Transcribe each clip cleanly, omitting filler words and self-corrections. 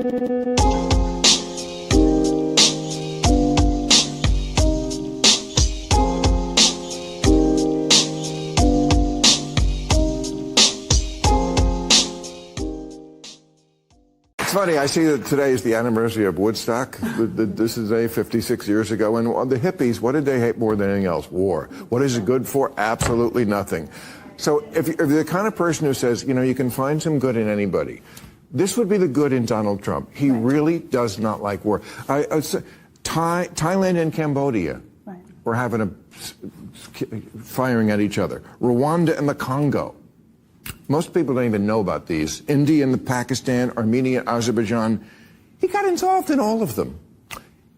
Funny, I see that today is the anniversary of Woodstock. This is 56 years ago. And the hippies, what did they hate more than anything else? War. What is it good for? Absolutely nothing. So if you're the kind of person who says, you know, you can find some good in anybody, this would be the good in Donald Trump. He really does not like war. Thailand and Cambodia were having firing at each other. Rwanda and the Congo. Most people don't even know about these. India and Pakistan, Armenia, Azerbaijan. He got involved in all of them.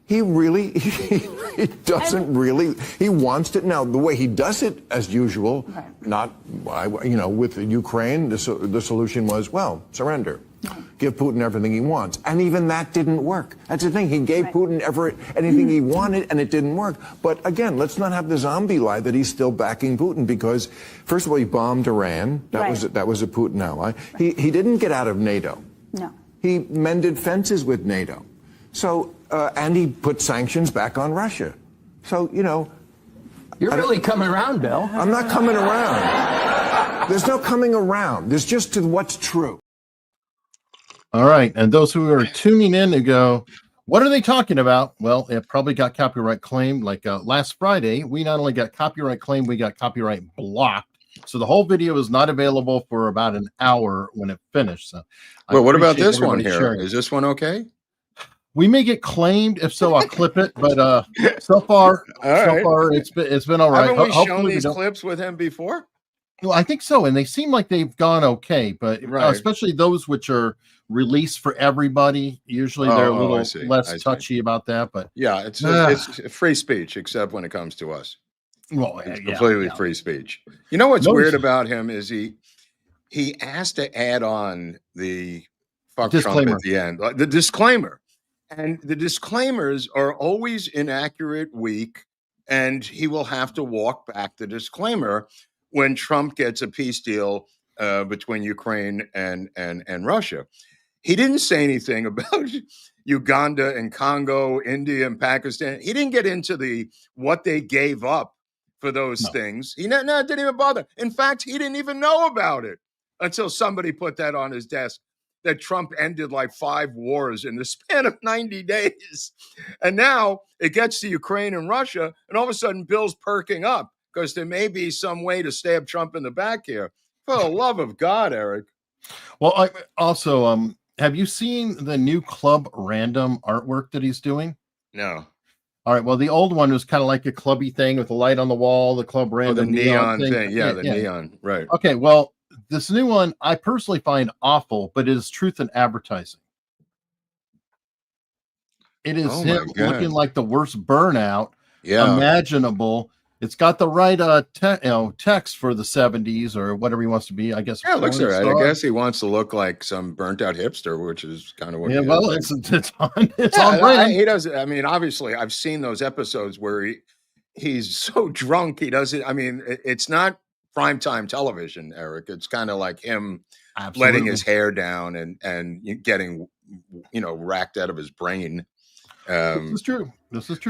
He really, he doesn't really, he wants to. Now, the way he does it, as usual, not, you know, with Ukraine, the solution was, well, surrender. Give Putin everything he wants. And even that didn't work. That's the thing. He gave Putin anything he wanted, and it didn't work. But again, let's not have the zombie lie that he's still backing Putin, because, first of all, he bombed Iran. That was a Putin ally. He didn't get out of NATO. No. He mended fences with NATO. So, and he put sanctions back on Russia. So, you know. You're really coming around, Bill. I'm not coming around. There's no coming around. There's just to what's true. All right. And those who are tuning in to go, what are they talking about? Well, it probably got copyright claimed. Like last Friday, we not only got copyright claimed, we got copyright blocked. So the whole video is not available for about an hour when it finished. So, well, what about this one here? Is this one okay? We may get claimed. If so, I'll clip it. But so far, it's been all right. Haven't we shown these clips with him before? Well, I think so, and they seem like they've gone okay. But especially those which are released for everybody, usually they're a little less touchy about that. But yeah, it's free speech, except when it comes to us. Well, it's completely free speech. You know what's weird about him is he asked to add on the fuck Trump at the end, the disclaimer. And the disclaimers are always inaccurate, weak, and he will have to walk back the disclaimer when Trump gets a peace deal between Ukraine and Russia. He didn't say anything about Uganda and Congo, India and Pakistan. He didn't get into what they gave up for those things. He didn't even bother. In fact, he didn't even know about it until somebody put that on his desk, that Trump ended like 5 wars in the span of 90 days. And now it gets to Ukraine and Russia, and all of a sudden Bill's perking up because there may be some way to stab Trump in the back here. For the love of God, Eric. Well, I also, have you seen the new Club Random artwork that he's doing? No. All right. Well, the old one was kind of like a clubby thing with the light on the wall, the Club Random. The neon thing. Yeah, the neon. Right. Okay. Well, this new one, I personally find awful, but it is truth in advertising. It is him looking like the worst burnout imaginable. It's got the right text for the 70s or whatever he wants to be, I guess. Yeah, it looks all right. I guess he wants to look like some burnt out hipster, which is kind of what it's on brand. He does. I mean, obviously, I've seen those episodes where he's so drunk he doesn't. I mean, it's not primetime television, Eric. It's kind of like him letting his hair down and getting, racked out of his brain. This is true.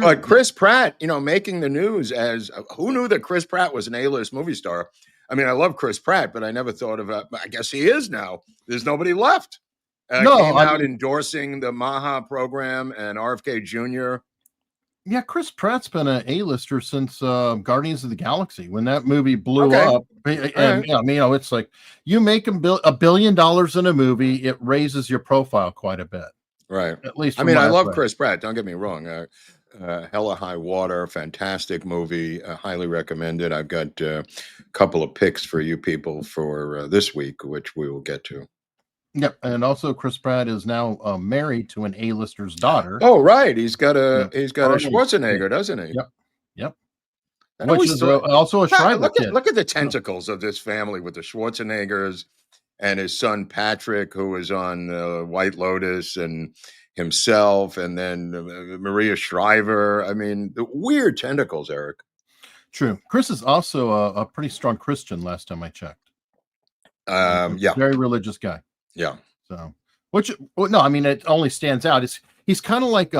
But Chris Pratt, making the news as who knew that Chris Pratt was an A-list movie star? I mean, I love Chris Pratt, but I never thought of I guess he is now. There's nobody left. Came out endorsing the MAHA program and RFK Jr. Yeah, Chris Pratt's been an A-lister since Guardians of the Galaxy, when that movie blew up. And it's like you make $1 billion in a movie, it raises your profile quite a bit. Right. At least I mean, I love Chris Pratt. Don't get me wrong. Hella High Water, fantastic movie. Highly recommended. I've got a couple of picks for you people for this week, which we will get to. Yep. And also Chris Pratt is now married to an A-lister's daughter. Oh, right. He's got a Schwarzenegger, doesn't he? Yep. Which is also a Schreiber kid. Look at the tentacles of this family with the Schwarzeneggers and his son Patrick, who was on White Lotus, and himself, and then Maria Shriver. I mean, the weird tentacles, Eric. True. Chris is also a pretty strong Christian last time I checked. Yeah. Very religious guy. Yeah. So, Which, well, no, I mean, it only stands out. He's kind of like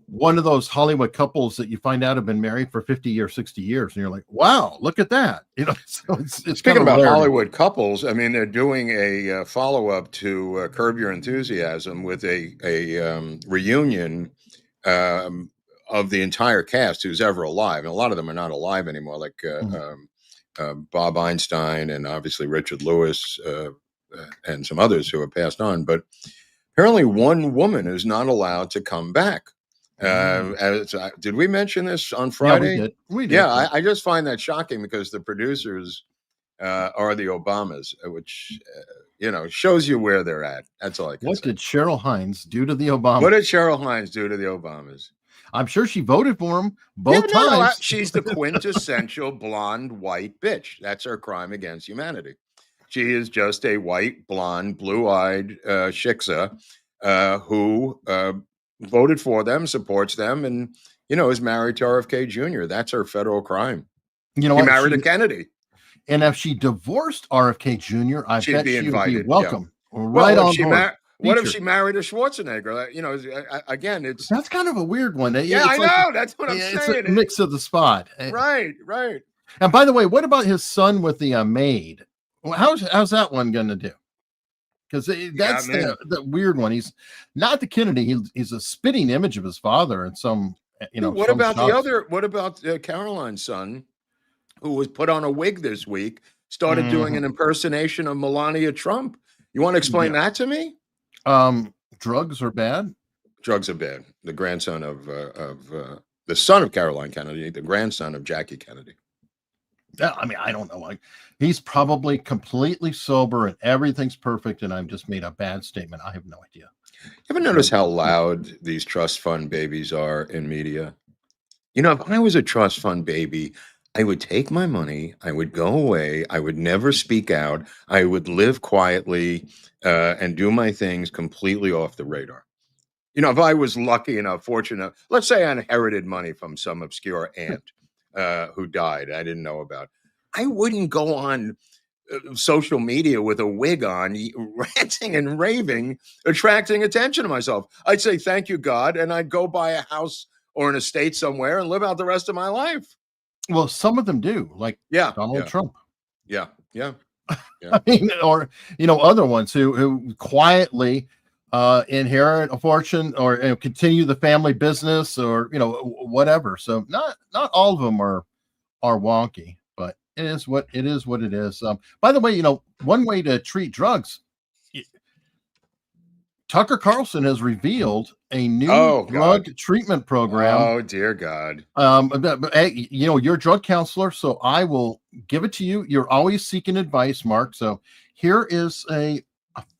one of those Hollywood couples that you find out have been married for 50 or 60 years, and you're like, wow, look at that. You know, so it's Speaking kind of about hilarious. Hollywood couples, I mean, they're doing a follow-up to Curb Your Enthusiasm with a reunion of the entire cast who's ever alive. And a lot of them are not alive anymore, like Bob Einstein and obviously Richard Lewis and some others who have passed on. But apparently one woman is not allowed to come back. Did we mention this on Friday? Yeah, we did. Yeah, I just find that shocking because the producers are the Obamas, which shows you where they're at. That's all I can say. What did Cheryl Hines do to the Obamas? What did Cheryl Hines do to the Obamas? I'm sure she voted for him both times. She's the quintessential blonde white bitch. That's her crime against humanity. She is just a white, blonde, blue-eyed shiksa who voted for them, supports them, and is married to RFK Jr. That's her federal crime. You know, she married a Kennedy. And if she divorced RFK Jr., I she'd bet be she invited. would be welcome. Yeah. Right on board. What if she married a Schwarzenegger? Again, that's kind of a weird one. Yeah, I know. That's what I'm saying. It's a mix of the spot. Right. And by the way, what about his son with the maid? How's that one going to do? Because that's the weird one. He's not the Kennedy. He's a spitting image of his father and some. What about the other? What about Caroline's son, who was put on a wig this week? Started doing an impersonation of Melania Trump. You want to explain that to me? Drugs are bad. Drugs are bad. The grandson of the son of Caroline Kennedy, the grandson of Jackie Kennedy. I mean, I don't know. He's probably completely sober and everything's perfect, and I've just made a bad statement. I have no idea. You ever notice how loud these trust fund babies are in media? If I was a trust fund baby, I would take my money, I would go away, I would never speak out, I would live quietly and do my things completely off the radar. If I was lucky enough, fortunate, let's say I inherited money from some obscure aunt who died, I didn't know about, I wouldn't go on social media with a wig on, ranting and raving, attracting attention to myself. I'd say, thank you, God, and I'd go buy a house or an estate somewhere and live out the rest of my life. Well, some of them do, like Donald Trump. Yeah. I mean, or other ones who quietly inherit a fortune or continue the family business or whatever. So not all of them are wonky, but it is what it is. By the way, one way to treat drugs. Tucker Carlson has revealed a new drug treatment program. Oh, dear God. Hey, you're a drug counselor, so I will give it to you. You're always seeking advice, Mark. So here is a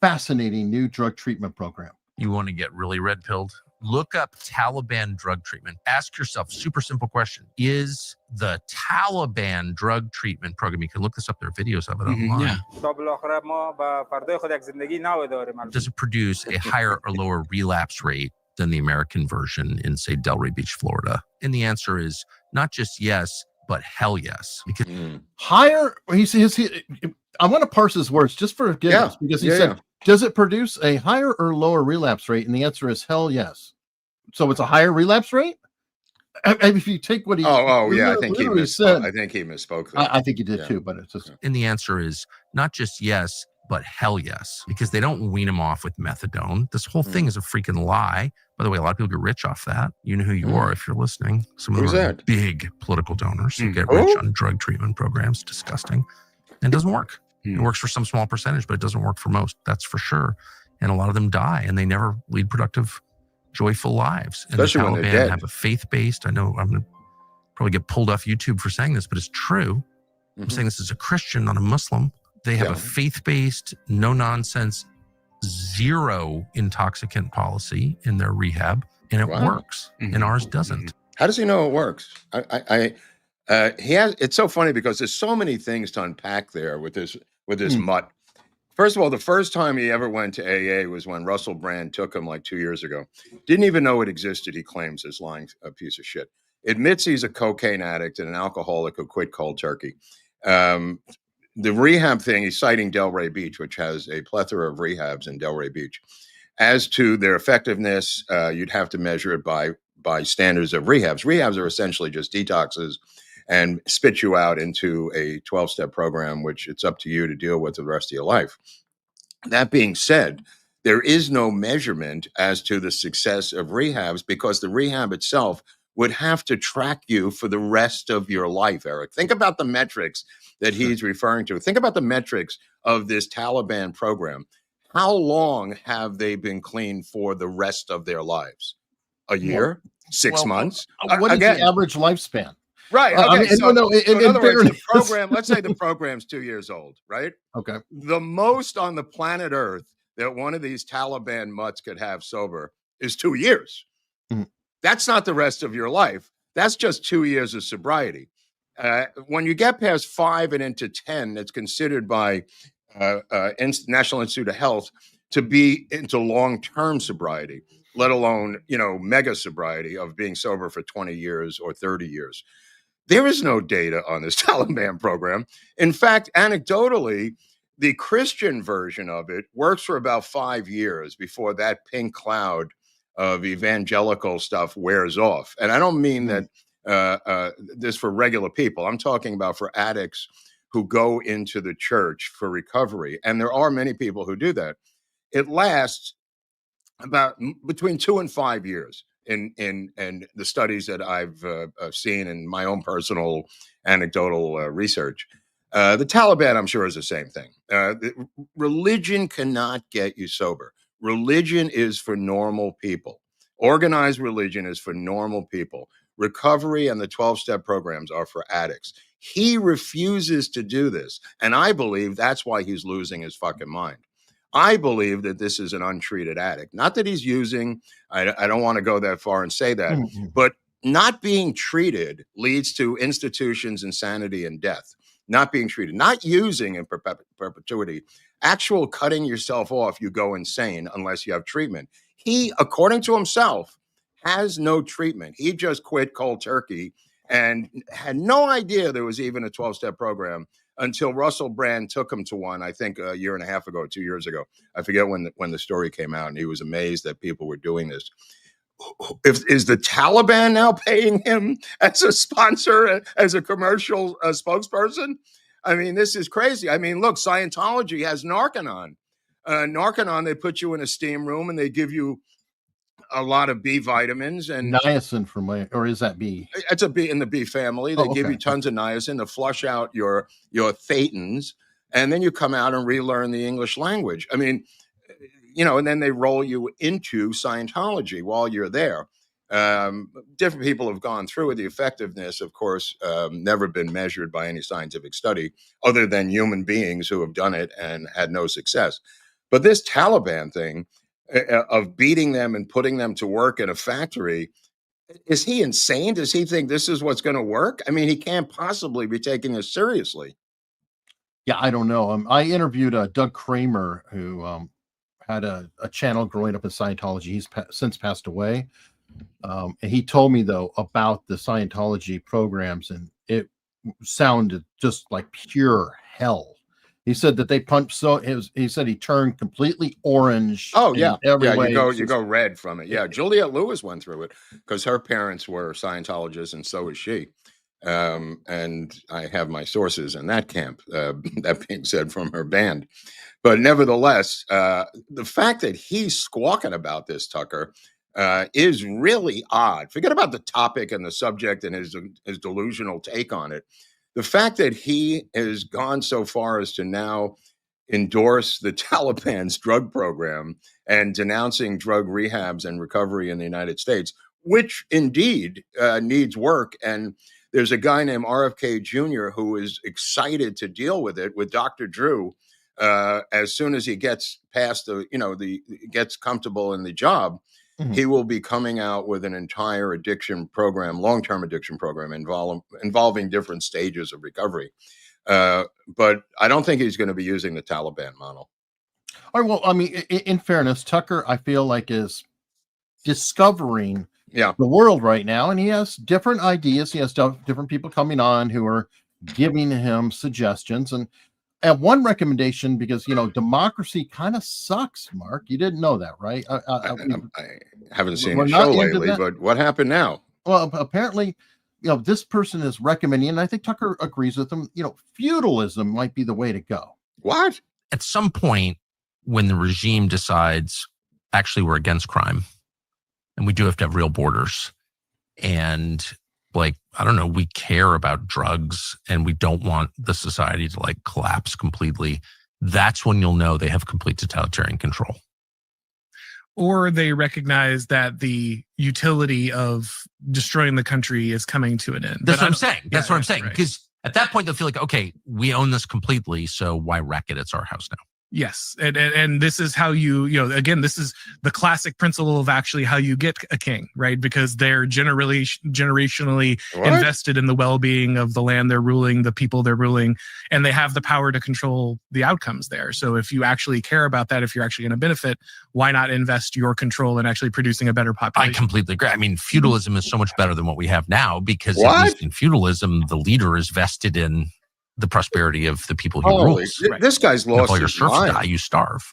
fascinating new drug treatment program. You want to get really red-pilled? Look up Taliban drug treatment. Ask yourself, super simple question. Is the Taliban drug treatment program, you can look this up, there are videos of it online. Does it produce a higher or lower relapse rate than the American version in, say, Delray Beach, Florida? And the answer is not just yes, but hell yes. Because higher, I want to parse his words just for forgiveness, because he said, does it produce a higher or lower relapse rate? And the answer is hell yes. So it's a higher relapse rate? If you take what he I think he misspoke. I think he misspoke. I think he did too, but it's just. And the answer is not just yes, but hell yes, because they don't wean him off with methadone. This whole thing is a freaking lie. By the way, a lot of people get rich off that. You know who you are if you're listening. Some of them are big political donors who get rich on drug treatment programs. Disgusting. And it doesn't work. It works for some small percentage, but it doesn't work for most. That's for sure. And a lot of them die, and they never lead productive, joyful lives. And especially the when they're Taliban dead. have a faith-based. I know I'm going to probably get pulled off YouTube for saying this, but it's true. I'm saying this as a Christian, not a Muslim. They have a faith-based, no-nonsense, zero intoxicant policy in their rehab, and it works. And ours doesn't. How does he know it works? It's so funny because there's so many things to unpack there with this mutt. First of all, the first time he ever went to AA was when Russell Brand took him like 2 years ago. Didn't even know it existed, he claims, this lying piece of shit. Admits he's a cocaine addict and an alcoholic who quit cold turkey. The rehab thing, he's citing Delray Beach, which has a plethora of rehabs in Delray Beach. As to their effectiveness, you'd have to measure it by standards of rehabs. Rehabs are essentially just detoxes and spit you out into a 12-step program, which it's up to you to deal with the rest of your life. That being said, there is no measurement as to the success of rehabs because the rehab itself would have to track you for the rest of your life, Eric. Think about the metrics that he's referring to. Think about the metrics of this Taliban program. How long have they been clean for the rest of their lives? A year? 6 months? What is the average lifespan? Right. Okay. In other words, the program, let's say the program's 2 years old, right? Okay. The most on the planet Earth that one of these Taliban mutts could have sober is 2 years. Mm-hmm. That's not the rest of your life. That's just 2 years of sobriety. When you get past 5 and into 10, it's considered by National Institute of Health to be into long-term sobriety, let alone, mega sobriety of being sober for 20 years or 30 years. There is no data on this Taliban program. In fact, anecdotally, the Christian version of it works for about 5 years before that pink cloud of evangelical stuff wears off. And I don't mean that this for regular people. I'm talking about for addicts who go into the church for recovery. And there are many people who do that. It lasts about between 2 and 5 years in the studies that I've seen in my own personal anecdotal research. The Taliban, I'm sure, is the same thing. Religion cannot get you sober. Religion is for normal people. Organized religion is for normal people. Recovery and the 12-step programs are for addicts. He refuses to do this. And I believe that's why he's losing his fucking mind. I believe that this is an untreated addict. Not that he's using, I don't want to go that far and say that, but not being treated leads to institutions, insanity, and death. Not being treated, not using in perpetuity, actual cutting yourself off, you go insane unless you have treatment. He, according to himself, has no treatment. He just quit cold turkey and had no idea there was even a 12-step program until Russell Brand took him to one, I think a year and a half ago, 2 years ago. I forget when the story came out, and he was amazed that people were doing this. Is the Taliban now paying him as a sponsor, as a commercial spokesperson? I mean, this is crazy. I mean, look, Scientology has Narcanon. Narcanon, they put you in a steam room and they give you a lot of B vitamins and niacin from where, or is that B? It's a B in the B family. They give you tons of niacin to flush out your thetans, and then you come out and relearn the English language. I mean, and then they roll you into Scientology while you're there. Different people have gone through it. The effectiveness, of course, never been measured by any scientific study other than human beings who have done it and had no success. But this Taliban thing of beating them and putting them to work in a factory, is he insane? Does he think this is what's going to work? I mean, he can't possibly be taking this seriously. Yeah, I don't know. I interviewed Doug Kramer, who had a channel growing up in Scientology. He's since passed away. And he told me, though, about the Scientology programs, and it sounded just like pure hell. He said that they punched he said he turned completely orange. Oh, yeah. Every way. You go red from it. Yeah. Juliette Lewis went through it because her parents were Scientologists and so is she. And I have my sources in that camp, that being said, from her band. But nevertheless, the fact that he's squawking about this, Tucker, is really odd. Forget about the topic and the subject and his delusional take on it. The fact that he has gone so far as to now endorse the Taliban's drug program and denouncing drug rehabs and recovery in the United States, which indeed needs work. And there's a guy named RFK Jr. who is excited to deal with it with Dr. Drew as soon as he gets past gets comfortable in the job. Mm-hmm. He will be coming out with an entire addiction program, long-term addiction program involving different stages of recovery. But I don't think he's going to be using the Taliban model. All right, well, I mean, in fairness, Tucker, I feel like is discovering the world right now, and he has different ideas. He has different people coming on who are giving him suggestions, and at one recommendation, because democracy kind of sucks. Mark, you didn't know that, right? I haven't seen the show lately, but what happened now? Well, apparently, this person is recommending, and I think Tucker agrees with them. Feudalism might be the way to go. What? At some point, when the regime decides, actually, we're against crime, and we do have to have real borders, and I don't know, we care about drugs and we don't want the society to collapse completely. That's when you'll know they have complete totalitarian control. Or they recognize that the utility of destroying the country is coming to an end. That's what I'm saying. That's what I'm saying. Because at that point, they'll feel like, okay, we own this completely, so why wreck it? It's our house now. Yes. And this is how again, this is the classic principle of actually how you get a king, right? Because they're generationally invested in the well-being of the land they're ruling, the people they're ruling, and they have the power to control the outcomes there. So if you actually care about that, if you're actually going to benefit, why not invest your control in actually producing a better population? I completely agree. I mean, feudalism is so much better than what we have now, because at least in feudalism, the leader is vested in the prosperity of the people he rules. This guy's lost all your his serfs mind. die, you starve.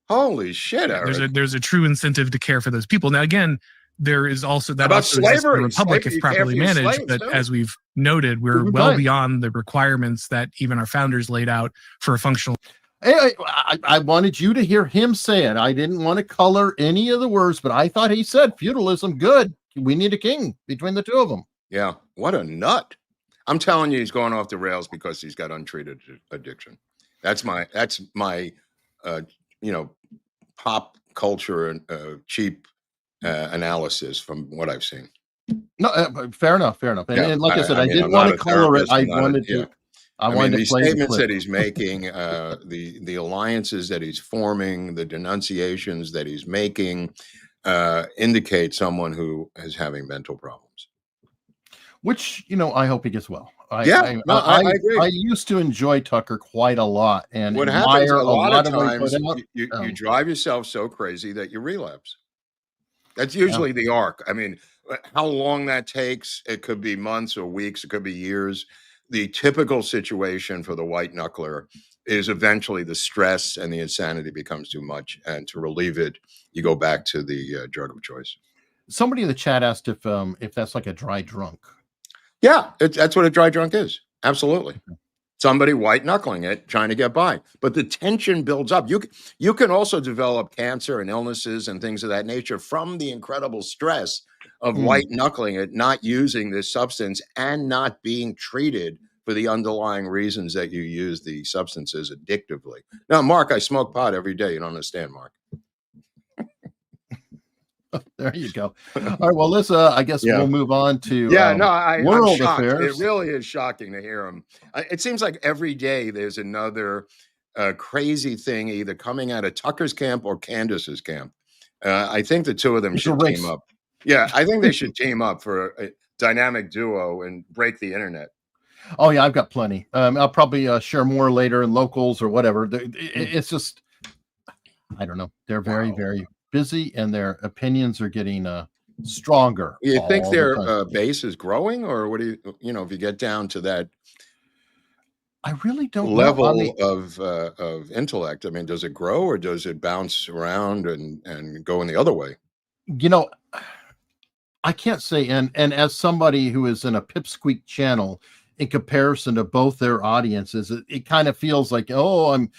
Holy shit, Eric. There's a true incentive to care for those people. Now, again, there is also that about also exists in slavery. the republic Slavery, if properly managed. But as we've noted, we're well beyond the requirements that even our founders laid out for a functional. Hey, I wanted you to hear him say it. I didn't want to color any of the words, but I thought he said feudalism, good. We need a king between the two of them. Yeah, what a nut. I'm telling you, he's going off the rails because he's got untreated addiction. That's my pop culture and cheap analysis from what I've seen. No, fair enough. And like I said, I didn't want to color it. I wanted to. I wanted the to play statements that he's making, the alliances that he's forming, the denunciations that he's making, indicate someone who is having mental problems. Which, I hope he gets well. I agree. I used to enjoy Tucker quite a lot. And what happens a lot of times, you drive yourself so crazy that you relapse. That's usually the arc. I mean, how long that takes, it could be months or weeks, it could be years. The typical situation for the white knuckler is eventually the stress and the insanity becomes too much. And to relieve it, you go back to the drug of choice. Somebody in the chat asked if that's like a dry drunk. Yeah, that's what a dry drunk is. Absolutely. Somebody white knuckling it, trying to get by. But the tension builds up. You can also develop cancer and illnesses and things of that nature from the incredible stress of white knuckling it, not using this substance and not being treated for the underlying reasons that you use the substances addictively. Now, Mark, I smoke pot every day. You don't understand, Mark. There you go. All right. Well, let's. I guess we'll move on to world affairs. It really is shocking to hear him. It seems like every day there's another crazy thing either coming out of Tucker's camp or Candace's camp. I think the two of them should team up. Yeah, I think they should team up for a dynamic duo and break the internet. Oh yeah, I've got plenty. I'll probably share more later in locals or whatever. It's just, I don't know. They're very, very busy, and their opinions are getting stronger. You think their base is growing, or what do you if you get down to that I really don't level know. of intellect? I mean, does it grow or does it bounce around and go in the other way? I can't say, and as somebody who is in a pipsqueak channel, in comparison to both their audiences, it kind of feels like, I'm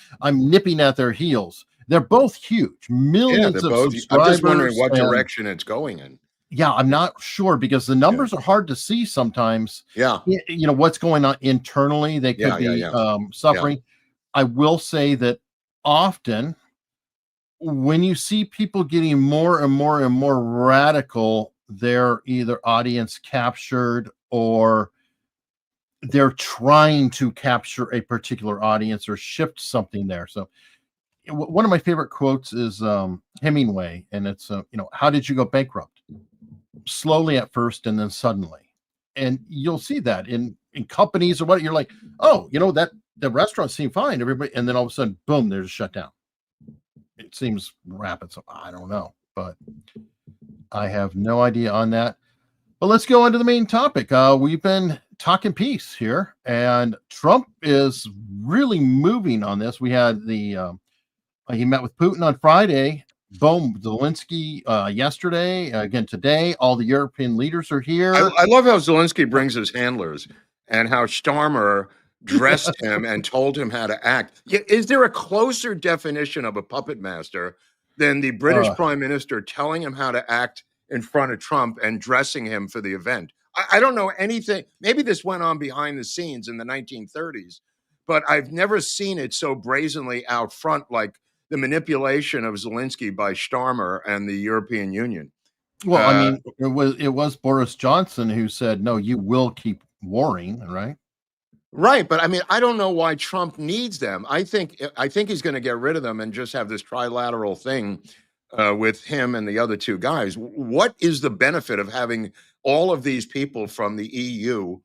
nipping at their heels. They're both huge, millions of subscribers. I'm just wondering what direction it's going in. Yeah, I'm not sure because the numbers are hard to see sometimes. Yeah. What's going on internally. They could be suffering. Yeah. I will say that often when you see people getting more and more and more radical, they're either audience captured or they're trying to capture a particular audience or shift something there. So one of my favorite quotes is Hemingway, and it's, how did you go bankrupt? Slowly at first and then suddenly. And you'll see that in companies or what, you're like, that the restaurant seemed fine, everybody, and then all of a sudden, boom, there's a shutdown. It seems rapid, so I don't know, but I have no idea on that. But let's go on to the main topic. We've been talking peace here, and Trump is really moving on this. We had he met with Putin on Friday. Boom, Zelensky yesterday, again today. All the European leaders are here. I love how Zelensky brings his handlers and how Starmer dressed him and told him how to act. Is there a closer definition of a puppet master than the British Prime Minister telling him how to act in front of Trump and dressing him for the event? I don't know anything. Maybe this went on behind the scenes in the 1930s, but I've never seen it so brazenly out front like the manipulation of Zelensky by Starmer and the European Union. Well, I mean, it was Boris Johnson who said, "No, you will keep warring," right? Right, but I mean, I don't know why Trump needs them. I think he's going to get rid of them and just have this trilateral thing with him and the other two guys. What is the benefit of having all of these people from the EU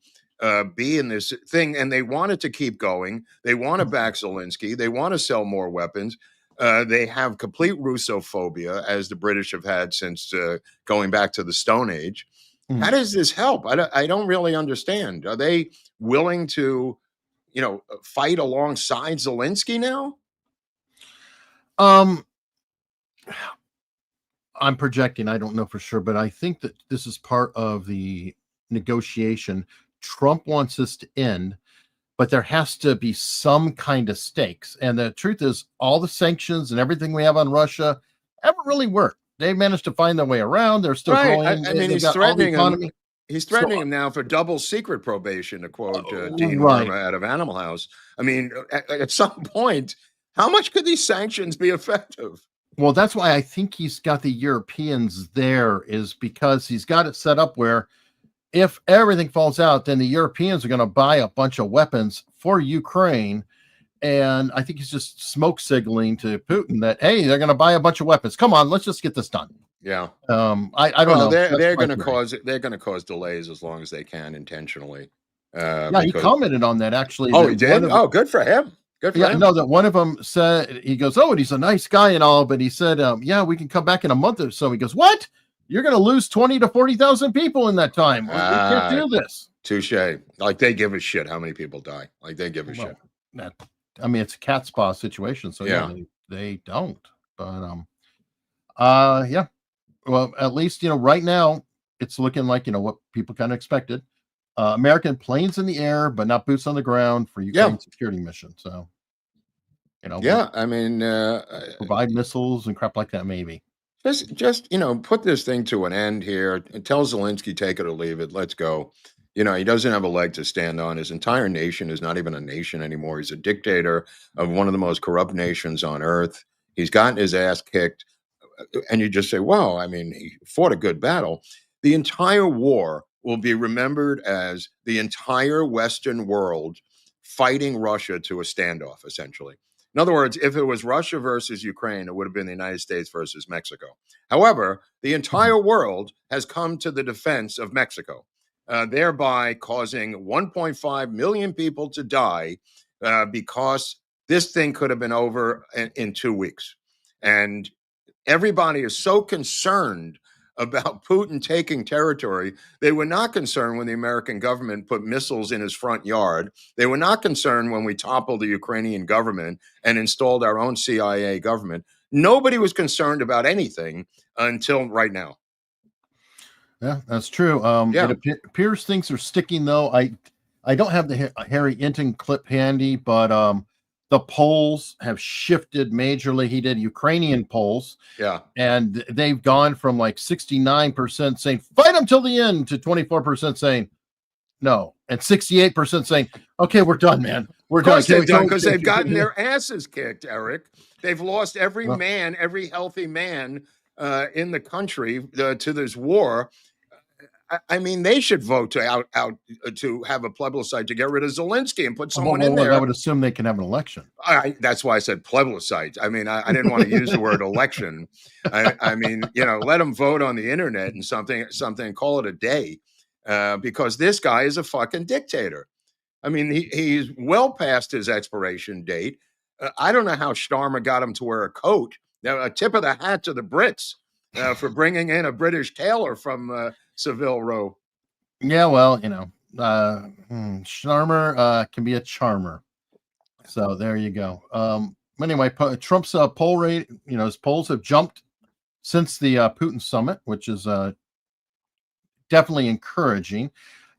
be in this thing? And they want it to keep going. They want to back Zelensky. They want to sell more weapons. They have complete Russophobia, as the British have had since going back to the Stone Age. How does this help? I don't really understand. Are they willing to, fight alongside Zelensky now? I'm projecting. I don't know for sure, but I think that this is part of the negotiation. Trump wants this to end, but there has to be some kind of stakes. And the truth is, all the sanctions and everything we have on Russia haven't really worked. They managed to find their way around. They're still growing. I mean, he's threatening him. He's threatening him now for double secret probation, to quote Dean Lerma out of Animal House. I mean, at some point, how much could these sanctions be effective? Well, that's why I think he's got the Europeans there, is because he's got it set up where if everything falls out, then the Europeans are going to buy a bunch of weapons for Ukraine. And I think he's just smoke signaling to Putin that, hey, they're going to buy a bunch of weapons. Come on, let's just get this done. Yeah. I don't know. They're going to cause delays as long as they can intentionally. He commented on that actually. Oh, he did? Good for him. Good for him. No, that one of them said, he goes, and he's a nice guy and all, but he said, we can come back in a month or so. He goes, what? You're going to lose 20 to 40,000 people in that time. We can't do this. Touche. Like, they give a shit how many people die. Like, they give a shit. It's a cat's paw situation. So they don't. But well, at least, right now it's looking like, what people kind of expected. American planes in the air, but not boots on the ground for Ukraine security mission. So, I mean, provide missiles and crap like that, maybe. Just put this thing to an end here and tell Zelensky, take it or leave it. Let's go. He doesn't have a leg to stand on. His entire nation is not even a nation anymore. He's a dictator of one of the most corrupt nations on earth. He's gotten his ass kicked. And you just say, well, I mean, he fought a good battle. The entire war will be remembered as the entire Western world fighting Russia to a standoff, essentially. In other words, if it was Russia versus Ukraine, it would have been the United States versus Mexico. However, the entire world has come to the defense of Mexico, thereby causing 1.5 million people to die because this thing could have been over in 2 weeks. And everybody is so concerned about Putin taking territory. They were not concerned when the American government put missiles in his front yard. They were not concerned when we toppled the Ukrainian government and installed our own CIA government. Nobody was concerned about anything until right now. Yeah, that's true. It appears things are sticking, though. I don't have the Harry Inton clip handy, but the polls have shifted majorly. He did Ukrainian polls. Yeah. And they've gone from like 69% saying, fight them till the end, to 24% saying no. And 68% saying, okay, we're done, man. We're done. Because they've gotten their asses kicked, Eric. They've lost every healthy man in the country to this war. I mean, they should vote to have a plebiscite to get rid of Zelensky and put someone in there. I would assume they can have an election. That's why I said plebiscite. I mean, I didn't want to use the word election. I mean, let them vote on the internet and something, call it a day, because this guy is a fucking dictator. I mean, he's well past his expiration date. I don't know how Starmer got him to wear a coat. Now, a tip of the hat to the Brits for bringing in a British tailor from Seville Row. Yeah, well, Starmer can be a charmer. So there you go. Anyway, Trump's poll rate, his polls have jumped since the Putin summit, which is definitely encouraging.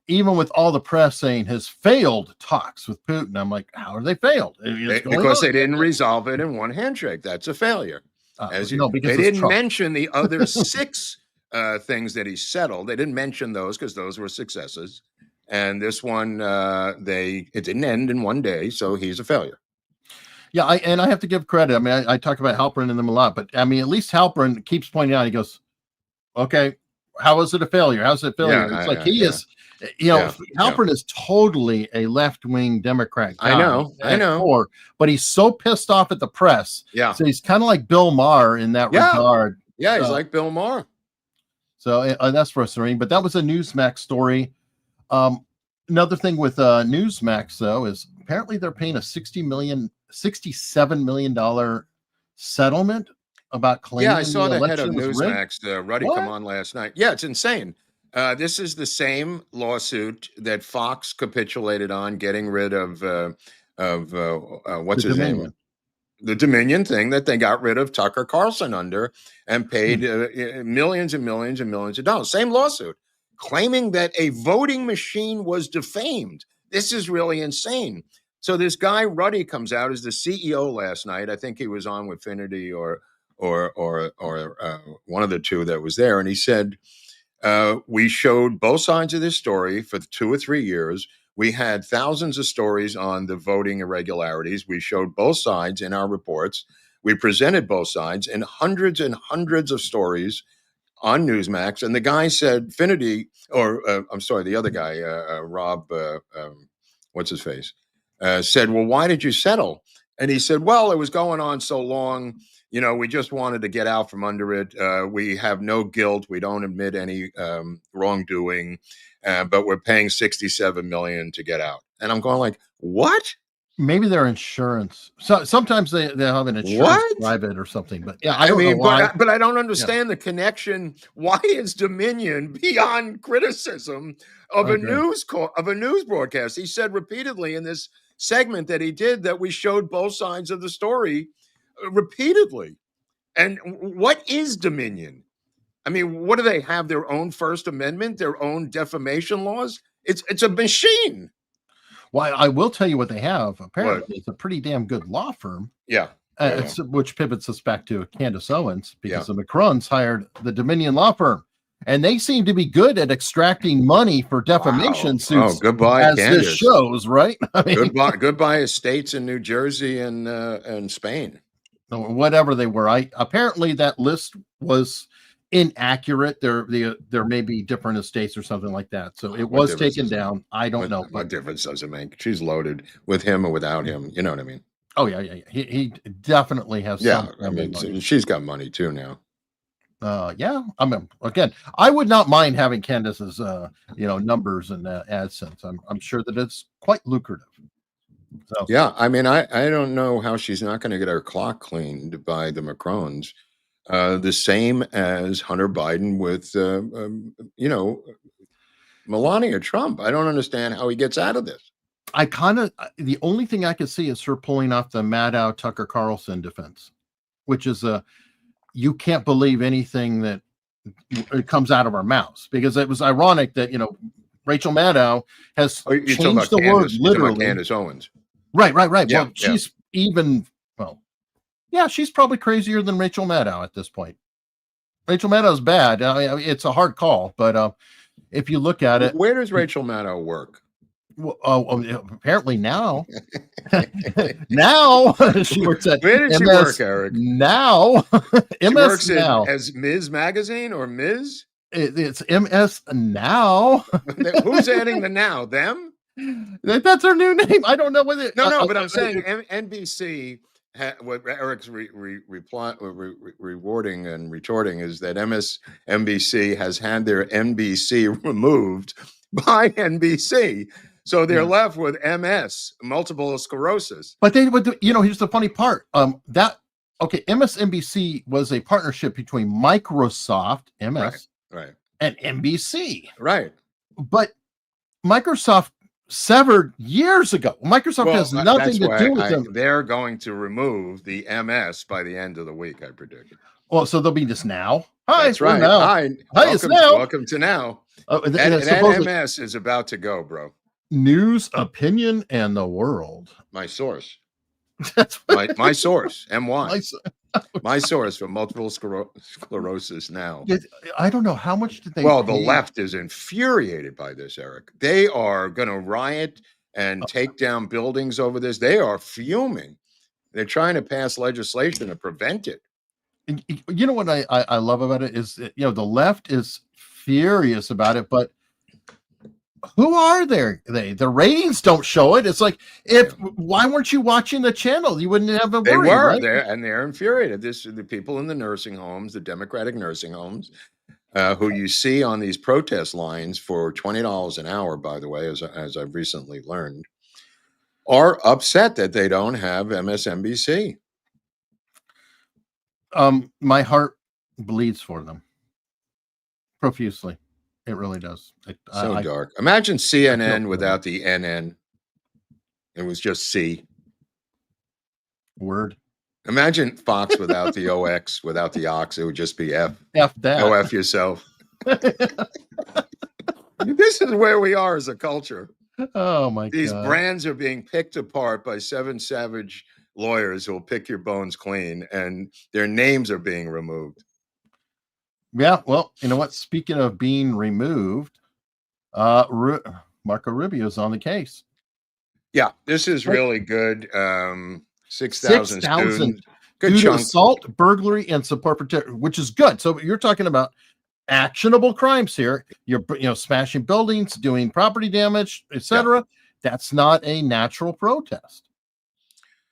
Even with all the press saying his failed talks with Putin, I'm like, how are they failed? Because they didn't resolve it in one handshake. That's a failure. They didn't mention the other 6 things that he settled. They didn't mention those because those were successes. And this one, it didn't end in one day, so he's a failure. Yeah, I have to give credit. I mean, I talk about Halperin and them a lot, but I mean, at least Halperin keeps pointing out. He goes, "Okay, how is it a failure? How's it a failure?" It's like he is. Halperin is totally a left-wing Democrat. I know. But he's so pissed off at the press. Yeah. So he's kind of like Bill Maher in that regard. Yeah, he's like Bill Maher. So that's frustrating. But that was a Newsmax story. Another thing with Newsmax, though, is apparently they're paying a $67 million settlement about claiming. Yeah, I saw the head of Newsmax, Ruddy, come on last night. Yeah, it's insane. This is the same lawsuit that Fox capitulated on, getting rid of what's his name? The Dominion thing that they got rid of Tucker Carlson under and paid millions and millions and millions of dollars. Same lawsuit, claiming that a voting machine was defamed. This is really insane. So this guy Ruddy comes out as the CEO last night. I think he was on with Finity or one of the two that was there, and he said, we showed both sides of this story for 2 or 3 years. We had thousands of stories on the voting irregularities. We showed both sides in our reports. We presented both sides in hundreds and hundreds of stories on Newsmax. And the guy said, Finity, the other guy, Rob, what's his face, said, well, why did you settle? And he said, well, it was going on so long. We just wanted to get out from under it. We have no guilt. We don't admit any wrongdoing, but we're paying $67 million to get out. And I'm going like, what? Maybe their insurance. So sometimes they have an insurance private or something. But yeah, I don't know why. But I don't understand the connection. Why is Dominion beyond criticism of a news broadcast? He said repeatedly in this segment that he did that we showed both sides of the story repeatedly. And what is Dominion? I mean, what do they have? Their own First Amendment, their own defamation laws? It's a machine. Well, I will tell you what they have. Apparently, it's a pretty damn good law firm. Yeah. Which pivots us back to Candace Owens, because the Macrons hired the Dominion law firm. And they seem to be good at extracting money for defamation suits. Oh, goodbye, as Candace. this shows, right? I mean, goodbye estates in New Jersey and Spain. Whatever they were. Apparently that list was inaccurate. There may be different estates or something like that. So it was taken down. I don't know. What difference does it make? She's loaded with him or without him. You know what I mean? Oh yeah. He definitely has. Yeah, I mean, she's got money too now. Yeah. I mean, again, I would not mind having Candace's numbers and AdSense. I'm sure that it's quite lucrative. So yeah, I mean, I don't know how she's not going to get her clock cleaned by the Macrons. The same as Hunter Biden with Melania Trump. I don't understand how he gets out of this. The only thing I could see is her pulling off the Maddow Tucker Carlson defense, which is you can't believe anything that comes out of our mouths, because it was ironic that Rachel Maddow has changed the word literally. Candace Owens. Right. Yeah, well, she's she's probably crazier than Rachel Maddow at this point. Rachel Maddow's bad. I mean, it's a hard call, but if you look at it, where does Rachel Maddow work? Well, apparently now, she works at. Where did she work, Eric? Now, she works now as Ms. Magazine or Ms. It's MS Now. Who's adding the now? Them? That's her new name. I don't know whether. No, but I'm saying NBC. What Eric's rewarding and retorting is that MSNBC has had their NBC removed by NBC. So they're left with MS, multiple sclerosis. But they would, here's the funny part. MSNBC was a partnership between Microsoft, MS, right, and NBC. Right. But Microsoft severed years ago. Microsoft has nothing to do with them. They're going to remove the MS by the end of the week, I predict. Well, so they'll be just now. Hi, that's right. Now. Hi, it's now. Welcome to now. And that MS is about to go, bro. News, opinion, and the world. My source. That's my source. MY. My source for multiple sclerosis now. I don't know how much did they. Well, the left is infuriated by this, Eric. They are going to riot and take down buildings over this. They are fuming. They're trying to pass legislation to prevent it. You know what I love about it is, the left is furious about it, but who are the ratings don't show it. It's like, why weren't you watching the channel? You wouldn't have a worry. They were right? there, and they're infuriated. The people in the nursing homes, the Democratic nursing homes, who you see on these protest lines for $20 an hour, by the way, as I've recently learned, are upset that they don't have MSNBC. My heart bleeds for them profusely. It really does. Dark. Imagine CNN without the NN. It was just C. Word. Imagine Fox without the OX, without the ox. It would just be F. F that. OF yourself. This is where we are as a culture. Oh my God. These brands are being picked apart by 7 savage lawyers who will pick your bones clean, and their names are being removed. Yeah, well, you know what? Speaking of being removed, Marco Rubio is on the case. Yeah, this is really good. 6,000 students. Good chunk. Assault, burglary, and support for terror, which is good. So you're talking about actionable crimes here. You're smashing buildings, doing property damage, etc. Yeah. That's not a natural protest.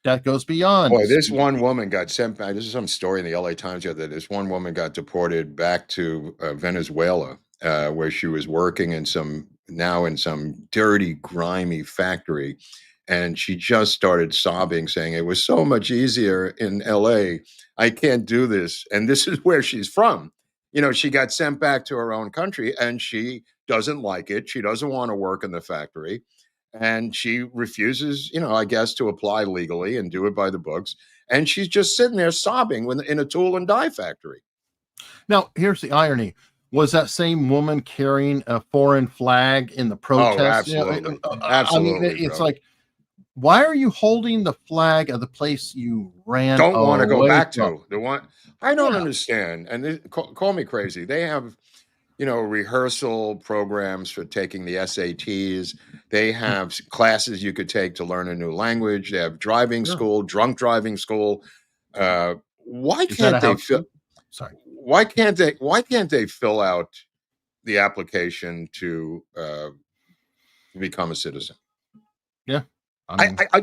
That goes beyond. Boy, this one woman got sent back. This is some story in the LA Times the other day. This one woman got deported back to Venezuela, where she was working in some dirty, grimy factory. And she just started sobbing, saying, it was so much easier in LA. I can't do this. And this is where she's from. She got sent back to her own country, and she doesn't like it. She doesn't want to work in the factory. And she refuses, I guess, to apply legally and do it by the books. And she's just sitting there sobbing in a tool and die factory. Now, here's the irony. Was that same woman carrying a foreign flag in the protest? Oh, absolutely. Absolutely. I mean, it's like, why are you holding the flag of the place you ran? Don't want to go back to the one. I don't understand. And call me crazy. They have, rehearsal programs for taking the SATs. They have classes you could take to learn a new language. They have driving school, drunk driving school. Why can't they fill out the application to become a citizen? Yeah.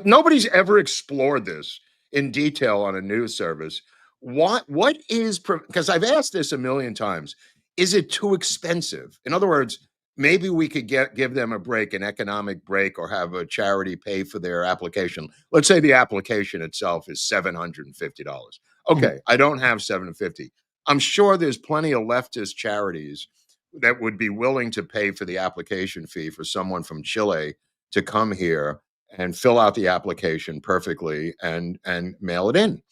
Nobody's ever explored this in detail on a news service. What is, because I've asked this a million times, is it too expensive? In other words, maybe we could give them a break, an economic break, or have a charity pay for their application. Let's say the application itself is $750. Okay, I don't have $750. I'm sure there's plenty of leftist charities that would be willing to pay for the application fee for someone from Chile to come here and fill out the application perfectly and mail it in.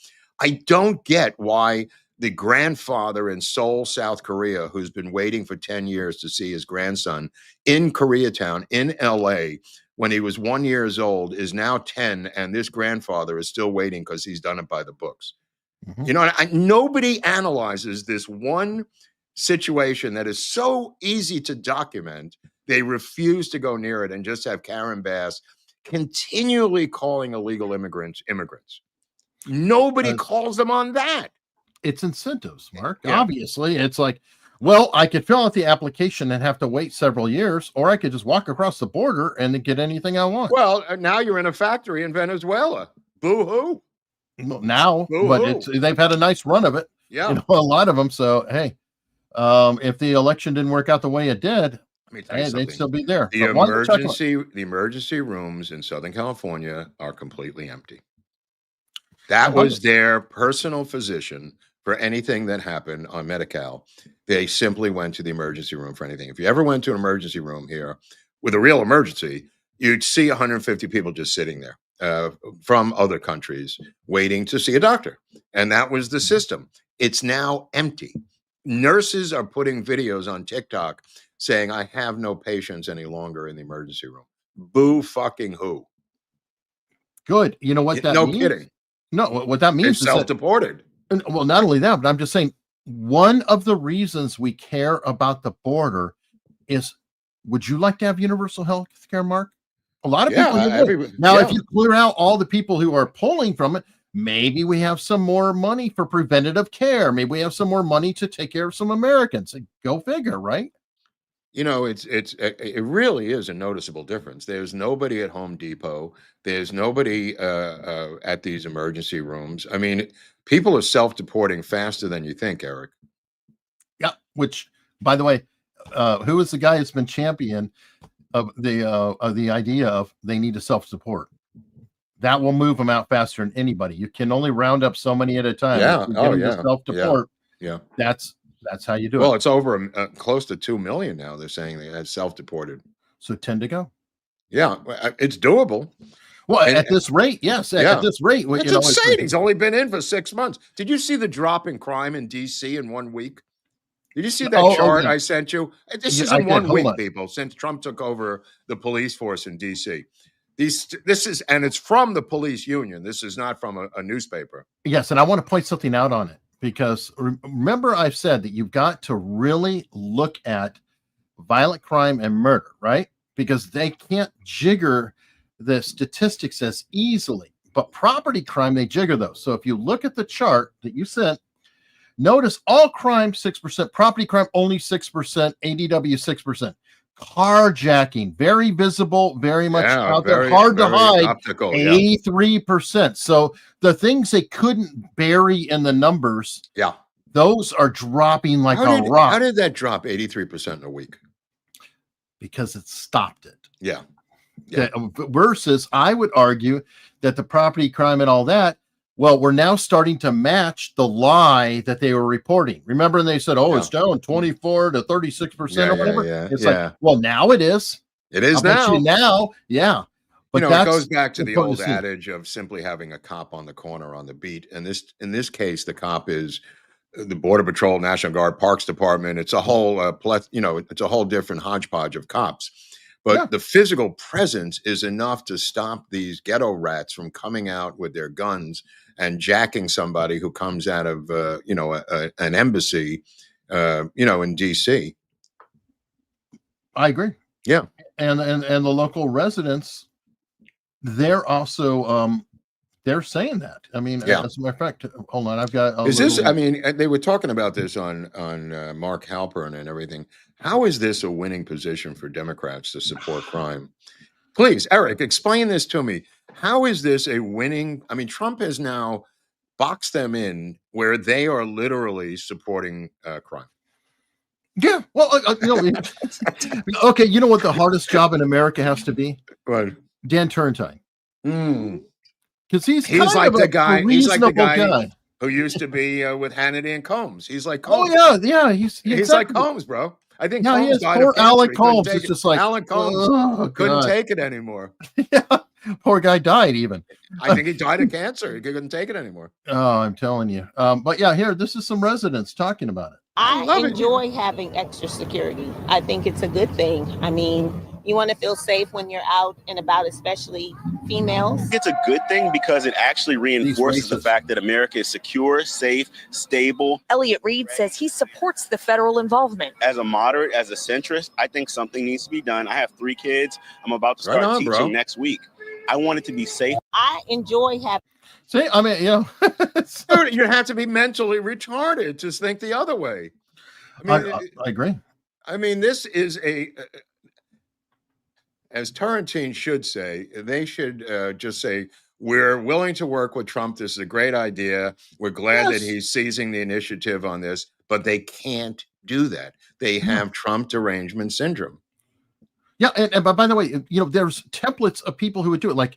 I don't get why the grandfather in Seoul, South Korea, who's been waiting for 10 years to see his grandson in Koreatown, in LA, when he was 1 year old, is now 10, and this grandfather is still waiting because he's done it by the books. Mm-hmm. Nobody analyzes this one situation that is so easy to document. They refuse to go near it and just have Karen Bass continually calling illegal immigrants. Nobody calls them on that. It's incentives, Mark. Yeah. Obviously, it's like, well, I could fill out the application and have to wait several years, or I could just walk across the border and get anything I want. Well, now you're in a factory in Venezuela. Boo-hoo. Now, but they've had a nice run of it. Yeah, a lot of them. So, hey, if the election didn't work out the way it did, they'd still be there. The emergency rooms in Southern California are completely empty. That was their personal physician for anything that happened on Medi-Cal. They simply went to the emergency room for anything. If you ever went to an emergency room here with a real emergency, you'd see 150 people just sitting there from other countries waiting to see a doctor. And that was the system. It's now empty. Nurses are putting videos on TikTok saying, I have no patients any longer in the emergency room. Boo fucking who? Good. You know what that means? No kidding. No, what that means is self-deported. Well, not only that, but I'm just saying one of the reasons we care about the border is, would you like to have universal health care, Mark? A lot of people. Now, if you clear out all the people who are pulling from it, maybe we have some more money for preventative care. Maybe we have some more money to take care of some Americans. Go figure, right? You know, it really is a noticeable difference. There's nobody at Home Depot. There's nobody at these emergency rooms. I mean, people are self-deporting faster than you think, Eric. Yeah. Which, by the way, who is the guy that's been champion of the idea of they need to self-support? That will move them out faster than anybody. You can only round up so many at a time. Yeah. Self-deport. Yeah. That's how you do it. Well, it's over close to 2 million now. They're saying they had self-deported. So 10 to go. Yeah, it's doable. Well, at this rate, yes. At this rate, it's insane. He's only been in for 6 months. Did you see the drop in crime in D.C. in 1 week? Did you see that chart I sent you? This is in 1 week, people, since Trump took over the police force in D.C. And it's from the police union. This is not from a newspaper. Yes, and I want to point something out on it. Because remember, I've said that you've got to really look at violent crime and murder, right? Because they can't jigger the statistics as easily. But property crime, they jigger those. So if you look at the chart that you sent, notice all crime 6%, property crime only 6%, ADW 6%. Carjacking, very visible, very much out there, hard to hide, optical, 83%. So the things they couldn't bury in the numbers, those are dropping like a rock. How did that drop 83% in a week? Because it stopped it. Yeah. Versus, I would argue that the property crime and all that, well, we're now starting to match the lie that they were reporting. Remember, and they said, it's down 24 to 36% or whatever. It's like, well, now it is. It is now. Yeah. But it goes back to the old adage of simply having a cop on the corner on the beat. And in this case, the cop is the Border Patrol, National Guard, Parks Department. It's a whole, it's a whole different hodgepodge of cops. But the physical presence is enough to stop these ghetto rats from coming out with their guns and jacking somebody who comes out of, an embassy, in D.C. I agree. Yeah. And the local residents, they're also, they're saying that. I mean, as a matter of fact, hold on, I've got. They were talking about this on Mark Halpern and everything. How is this a winning position for Democrats to support crime? Please, Eric, explain this to me. How is this a winning? I mean, Trump has now boxed them in where they are literally supporting crime. Yeah. Well, okay. You know what the hardest job in America has to be? Right. Dan Turntine. Because he's like the guy. He's like the guy guy who used to be with Hannity and Combs. He's like Combs. Oh yeah. He's like Combs, bro. I think he is. Poor Alan Combs. It's just like Alan Combs couldn't take it anymore. Yeah. Poor guy died even. I think he died of cancer. He couldn't take it anymore. Oh, I'm telling you. But yeah, here, this is some residents talking about it. I enjoy having extra security. I think it's a good thing. I mean, you want to feel safe when you're out and about, especially females. It's a good thing because it actually reinforces the fact that America is secure, safe, stable. Elliot Reed says he supports the federal involvement. As a moderate, as a centrist, I think something needs to be done. I have 3 kids. I'm about to start teaching next week. I want it to be safe. I enjoy having. See, I mean, you have to be mentally retarded to think the other way. I agree. I mean, this is as Turrentine should say, they should just say, we're willing to work with Trump. This is a great idea. We're glad that he's seizing the initiative on this, but they can't do that. They have Trump derangement syndrome. Yeah, and by the way, there's templates of people who would do it. Like,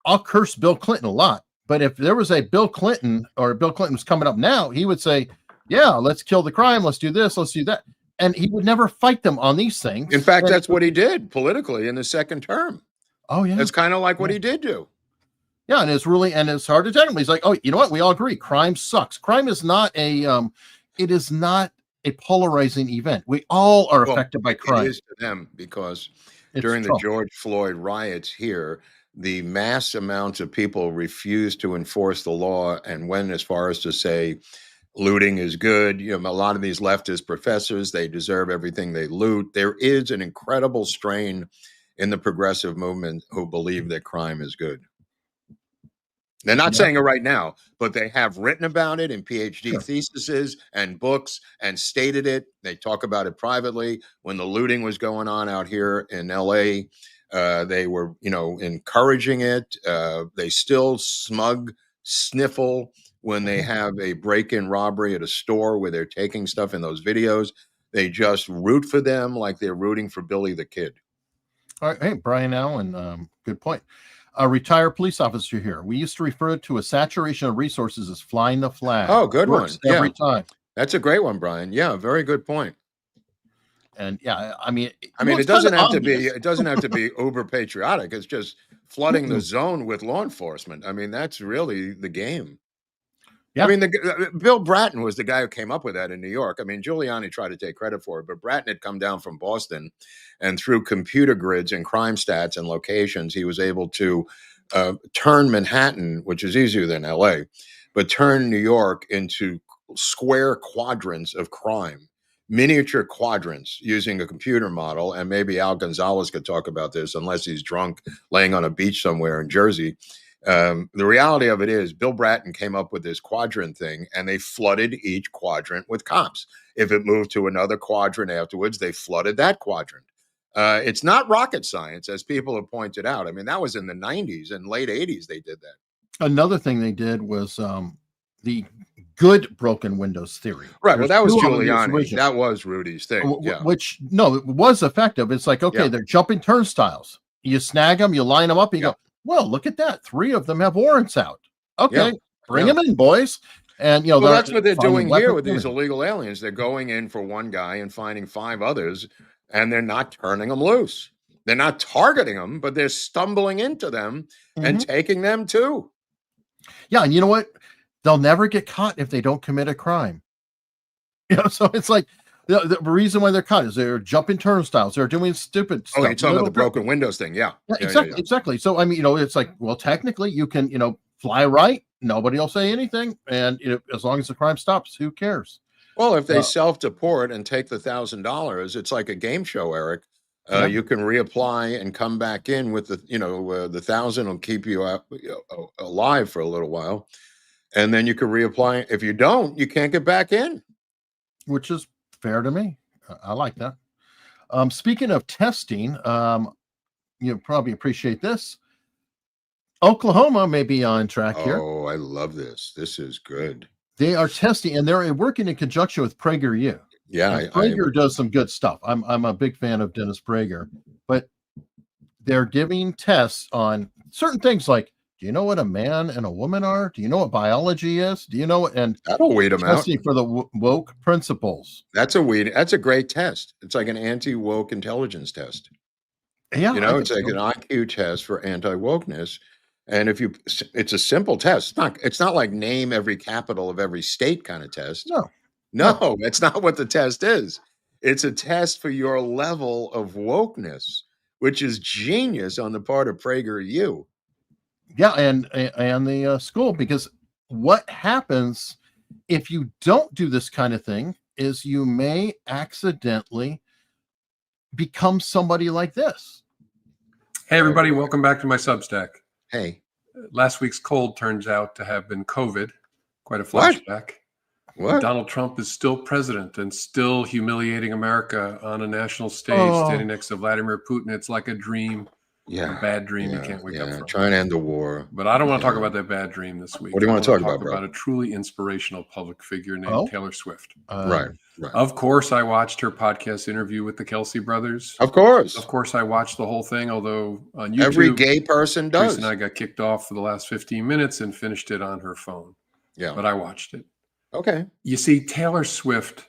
I'll curse Bill Clinton a lot, but if there was a Bill Clinton or Bill Clinton was coming up now, he would say, yeah, let's kill the crime. Let's do this. Let's do that. and he would never fight them on these things. In fact, that's what he did politically in the second term. Oh yeah, that's kind of like what he did do. Yeah, and it's hard to tell him. He's like, oh, you know what? We all agree, crime sucks. Crime is not it is not a polarizing event. We all are affected by crime. It is to them because during the George Floyd riots here, the mass amounts of people refused to enforce the law and went as far as to say looting is good. You know, a lot of these leftist professors, they deserve everything they loot. There is an incredible strain in the progressive movement who believe that crime is good. They're not saying it right now, but they have written about it in PhD theses and books and stated it. They talk about it privately. When the looting was going on out here in LA, they were, encouraging it. They still sniffle when they have a break-in robbery at a store where they're taking stuff in those videos. They just root for them like they're rooting for Billy the Kid. All right. Hey, Brian Allen, good point. A retired police officer here. We used to refer to a saturation of resources as flying the flag. Oh, good one. Every time. That's a great one, Brian. Yeah, very good point. And yeah, I mean, it doesn't have to be. It doesn't have to be uber patriotic. It's just flooding the zone with law enforcement. I mean, that's really the game. Yeah. I mean, Bill Bratton was the guy who came up with that in New York. I mean, Giuliani tried to take credit for it, but Bratton had come down from Boston, and through computer grids and crime stats and locations, he was able to turn Manhattan, which is easier than LA, but turn New York into square quadrants of crime, miniature quadrants using a computer model. And maybe Al Gonzalez could talk about this, unless he's drunk laying on a beach somewhere in Jersey. The reality of it is Bill Bratton came up with this quadrant thing, and they flooded each quadrant with cops. If it moved to another quadrant afterwards, they flooded that quadrant. It's not rocket science, as people have pointed out. I mean, that was in the 90s and late 80s they did that. Another thing they did was the good broken windows theory. Right. Well, that was Giuliani. That was Rudy's thing. Yeah. Which, no, it was effective. It's like, okay, they're jumping turnstiles. You snag them, you line them up, you go, well, look at that. 3 of them have warrants out. Okay, bring them in, boys. And, that's what they're doing here with these illegal aliens. They're going in for one guy and finding 5 others, and they're not turning them loose. They're not targeting them, but they're stumbling into them and taking them too. Yeah, and you know what? They'll never get caught if they don't commit a crime. So it's like, the reason why they're caught is they're jumping turnstiles. They're doing stupid stuff. Oh, you're talking about the broken windows thing. Yeah. Exactly. So, I mean, it's like, well, technically you can, fly right. Nobody will say anything. And as long as the crime stops, who cares? Well, if they self-deport and take the $1,000, it's like a game show, Eric. You can reapply and come back in with the 1,000 will keep you alive for a little while. And then you can reapply. If you don't, you can't get back in. Which is fair to me. I like that. Speaking of testing, you probably appreciate this. Oklahoma may be on track here. Oh, I love this. This is good. They are testing, and they're working in conjunction with PragerU. Yeah, Prager does some good stuff. I'm a big fan of Dennis Prager, but they're giving tests on certain things like, do you know what a man and a woman are? Do you know what biology is? Do you know what? And that'll weed them out. Testing for the woke principles. That's a great test. It's like an anti-woke intelligence test. Yeah, it's like an IQ test for anti-wokeness. And it's a simple test. It's not like name every capital of every state kind of test. No, that's not what the test is. It's a test for your level of wokeness, which is genius on the part of PragerU. Yeah, and the school, because what happens if you don't do this kind of thing is you may accidentally become somebody like this. Hey, everybody, welcome back to my Substack. Hey. Last week's cold turns out to have been COVID. Quite a flashback. What? Donald Trump is still president and still humiliating America on a national stage, standing next to Vladimir Putin. It's like a dream. A bad dream you can't wake up from. Trying to end the war. But I don't want to talk about that bad dream this week. What do you want to talk about, bro? About a truly inspirational public figure named Taylor Swift. Right. Of course, I watched her podcast interview with the Kelsey brothers. Of course, I watched the whole thing, although on YouTube, every gay person does. Teresa and I got kicked off for the last 15 minutes and finished it on her phone. Yeah. But I watched it. Okay. You see, Taylor Swift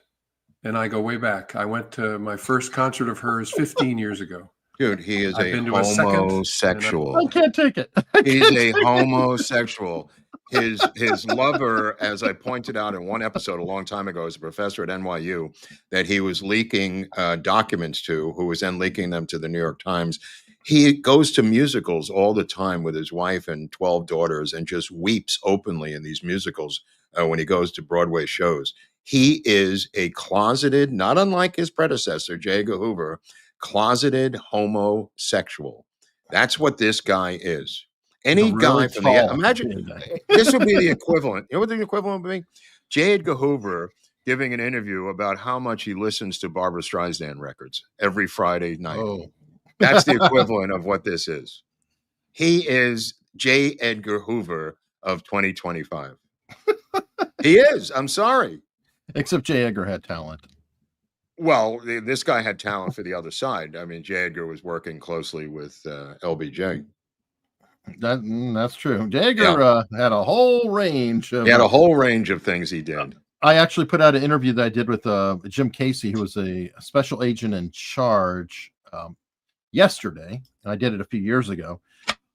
and I go way back. I went to my first concert of hers 15 years ago. Dude, he is I've a been to a second, homosexual. I can't take it. He's a homosexual. His lover, as I pointed out in one episode a long time ago, is a professor at NYU that he was leaking documents to, who was then leaking them to the New York Times. He goes to musicals all the time with his wife and 12 daughters and just weeps openly in these musicals when he goes to Broadway shows. He is a closeted, not unlike his predecessor, J. Edgar Hoover, closeted homosexual. That's what this guy is. Any guy from the imagine this would be the equivalent. You know what the equivalent would be? J. Edgar Hoover giving an interview about how much he listens to Barbra Streisand records every Friday night. Oh. That's the equivalent of what this is. He is J. Edgar Hoover of 2025. He is. I'm sorry. Except J. Edgar had talent. Well, this guy had talent for the other side. I mean, J. Edgar was working closely with LBJ. That's true. J. Edgar had a whole range. He had a whole range of things he did. I actually put out an interview that I did with Jim Casey, who was a special agent in charge yesterday. And I did it a few years ago.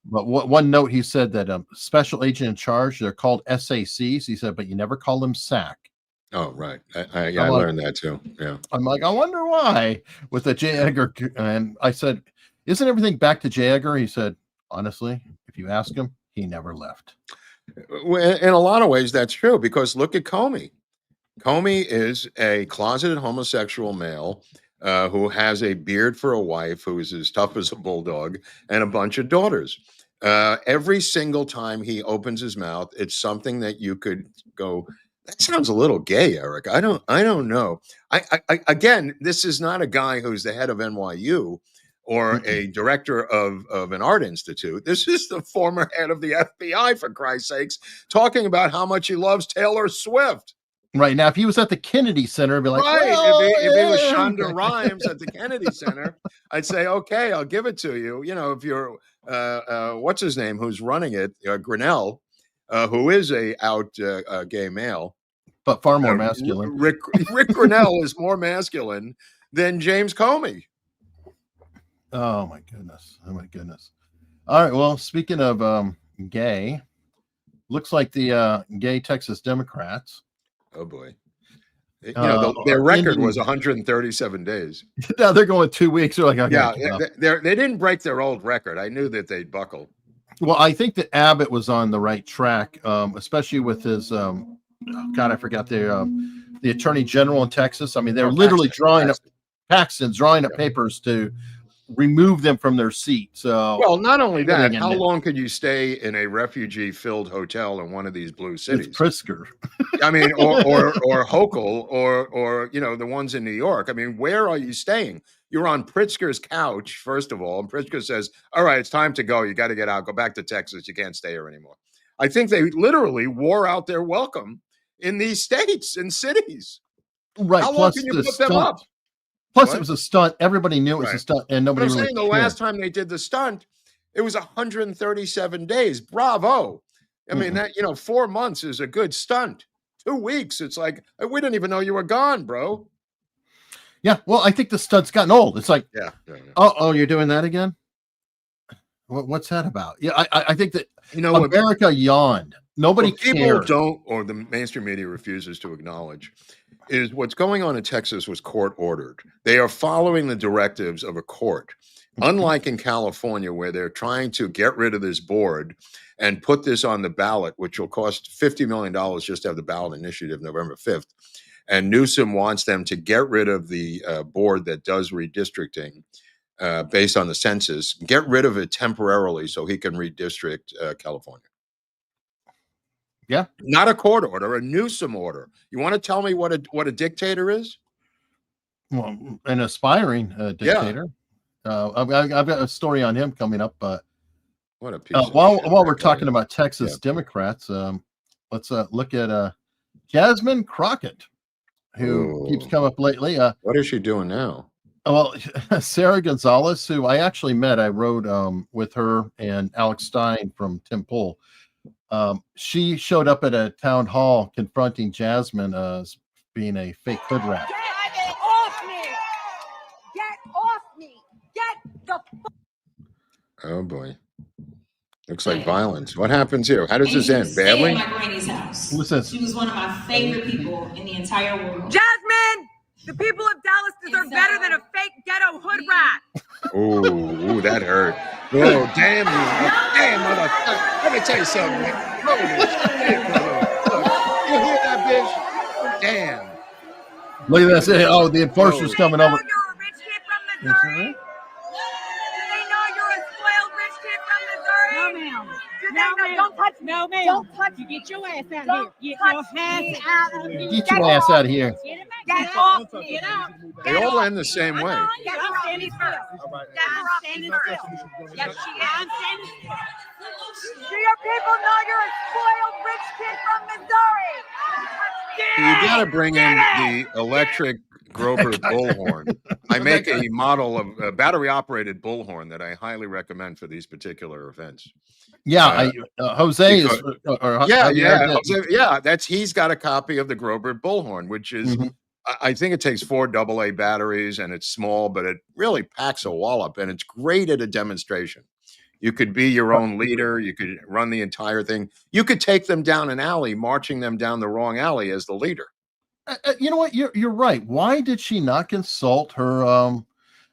But one note, he said that special agent in charge, they're called SACs. He said, but you never call them SAC. Oh, right. I learned that too. Yeah. I'm like, I wonder why with the J. Edgar. And I said, isn't everything back to J. Edgar? He said, honestly, if you ask him, he never left. In a lot of ways, that's true, because look at Comey. Comey is a closeted homosexual male who has a beard for a wife, who is as tough as a bulldog, and a bunch of daughters. Every single time he opens his mouth, it's something that you could go, that sounds a little gay, Eric. I don't know. Again, this is not a guy who's the head of NYU or a director of an art institute. This is the former head of the FBI, for Christ's sakes, talking about how much he loves Taylor Swift. Right. Now, if he was at the Kennedy Center, I'd be like, right. Well, if he was Shonda Rhimes at the Kennedy Center, I'd say, okay, I'll give it to you. You know, if you're, what's his name, who's running it, Grinnell, who is a out gay male. But far more masculine. Rick Grinnell is more masculine than James Comey. Oh, my goodness. Oh, my goodness. All right. Well, speaking of gay, looks like the gay Texas Democrats. Oh, boy. You know, their record was 137 days. Now they're going 2 weeks. They're like, okay, they didn't break their old record. I knew that they'd buckle. Well, I think that Abbott was on the right track, especially with his, God, I forgot the Attorney General in Texas. I mean, they're literally drawing up papers to remove them from their seat. So, well, not only that, how long could you stay in a refugee-filled hotel in one of these blue cities? It's Pritzker. I mean, or Hochul, or you know, the ones in New York. I mean, where are you staying? You're on Pritzker's couch, first of all, and Pritzker says, "All right, it's time to go. You got to get out. Go back to Texas. You can't stay here anymore." I think they literally wore out their welcome in these states and cities. Right. How long can you put them up? Plus, it was a stunt. Everybody knew it was a stunt, and nobody really cared. The last time they did the stunt, it was 137 days. Bravo! I mean, that 4 months is a good stunt. 2 weeks, it's like we didn't even know you were gone, bro. Yeah, well, I think the stunt's gotten old. It's like, oh, you're doing that again? What's that about? Yeah, I think that America yawned. Nobody cared. People don't, or the mainstream media refuses to acknowledge, is what's going on in Texas was court ordered. They are following the directives of a court. Unlike in California, where they're trying to get rid of this board and put this on the ballot, which will cost $50 million just to have the ballot initiative November 5th. And Newsom wants them to get rid of the board that does redistricting based on the census, get rid of it temporarily so he can redistrict California. Yeah. Not a court order, a Newsom order. You want to tell me what a dictator is? Well, an aspiring dictator. Yeah. I've got a story on him coming up. What a piece of while we're talking about Texas Democrats, let's look at Jasmine Crockett, who keeps coming up lately. What is she doing now? Well, Sarah Gonzalez, who I actually met, I rode with her and Alex Stein from Tim Pool. She showed up at a town hall confronting Jasmine as being a fake hood rat. Oh boy. Looks like violence. What happens here? How does this end? Badly? At my granny's house. What's this? She was one of my favorite people in the entire world. Jasmine! The people of Dallas deserve better than a fake ghetto hood rat. Ooh, that hurt. Oh, damn you. Damn, motherfucker. Let me tell you something, man. Holy shit, brother. Look, you hear that, bitch? Damn. Look at this. Oh, the enforcer's coming over. You're a rich kid from Missouri? Do they know you're a spoiled rich kid from Missouri? No, ma'am. Don't touch me. No, ma'am. Don't touch me. Get your ass out of here. Get your ass out of here. Get your ass out of here. Get off. Get out. They all end the same way. I'm standing still. I'm standing still. Yes, she is. I'm standing still. Do your people know you're a spoiled rich kid from Missouri? You got to bring in the electric Groubert bullhorn. I make a model of a battery-operated bullhorn that I highly recommend for these particular events. Yeah, Jose is. He's got a copy of the Groubert bullhorn, which is, I think it takes 4 AA batteries, and it's small, but it really packs a wallop, and it's great at a demonstration. You could be your own leader. You could run the entire thing. You could take them down an alley, marching them down the wrong alley as the leader. You know what? You're right. Why did she not consult her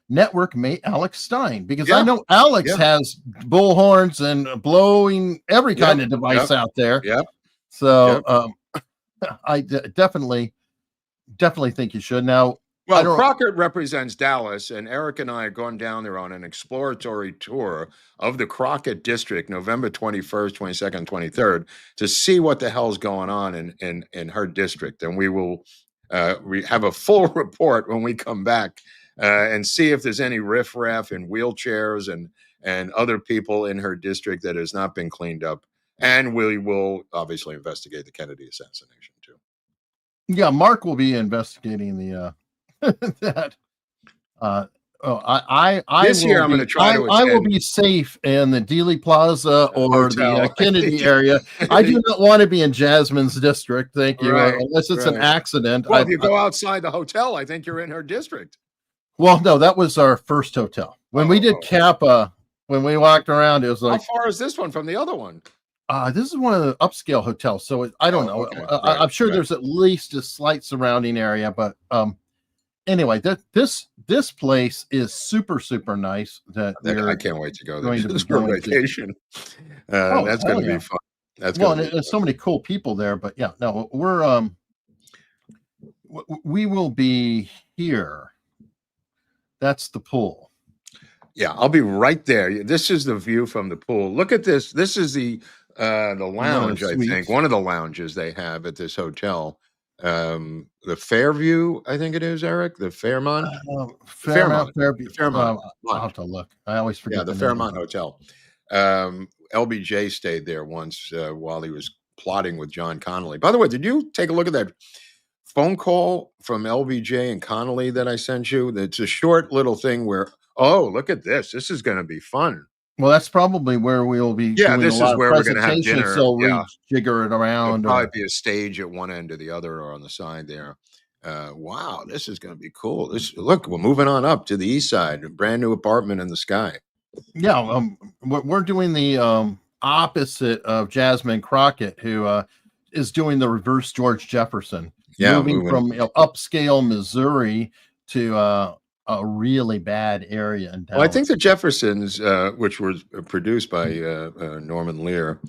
network mate, Alex Stein? Because I know Alex has bullhorns and blowing every kind of device out there. Yeah. So I definitely think you should. Now, well, Crockett represents Dallas, and Eric and I have gone down there on an exploratory tour of the Crockett district, November 21st, 22nd, 23rd, to see what the hell's going on in her district. And we will have a full report when we come back and see if there's any riffraff and wheelchairs and other people in her district that has not been cleaned up. And we will obviously investigate the Kennedy assassination, too. Yeah, Mark will be investigating the... that I will be safe in the Dealey Plaza or the Kennedy area. I do not want to be in Jasmine's district, thank you, unless it's an accident. Well, if you go outside the hotel, I think you're in her district. Well, no, that was our first hotel. When we did Kappa, when we walked around, it was like, how far is this one from the other one? This is one of the upscale hotels, so I don't know. Okay. I'm sure there's at least a slight surrounding area, but anyway, this place is super nice. I can't wait to go there. This is for vacation. That's going to be fun. There's so many cool people there. But yeah, no, we will be here. That's the pool. Yeah, I'll be right there. This is the view from the pool. Look at this. This is the lounge. I think one of the lounges they have at this hotel. The Fairview, I think it is, Eric. The Fairmont. Fairmont. I'll have to look. I always forget. Yeah, the Fairmont Hotel. LBJ stayed there once while he was plotting with John Connolly. By the way, did you take a look at that phone call from LBJ and Connolly that I sent you? It's a short little thing where, look at this. This is going to be fun. Well, that's probably where we'll be. Yeah, this is where we're going to have dinner. So rejigger it around. There'll probably be a stage at one end or the other, or on the side there. Wow, this is going to be cool. Look, we're moving on up to the east side. A brand new apartment in the sky. Yeah, we're doing the opposite of Jasmine Crockett, who is doing the reverse George Jefferson. Yeah, moving from upscale Missouri to a really bad area in Dallas. Well, I think the Jeffersons, which was produced by Norman Lear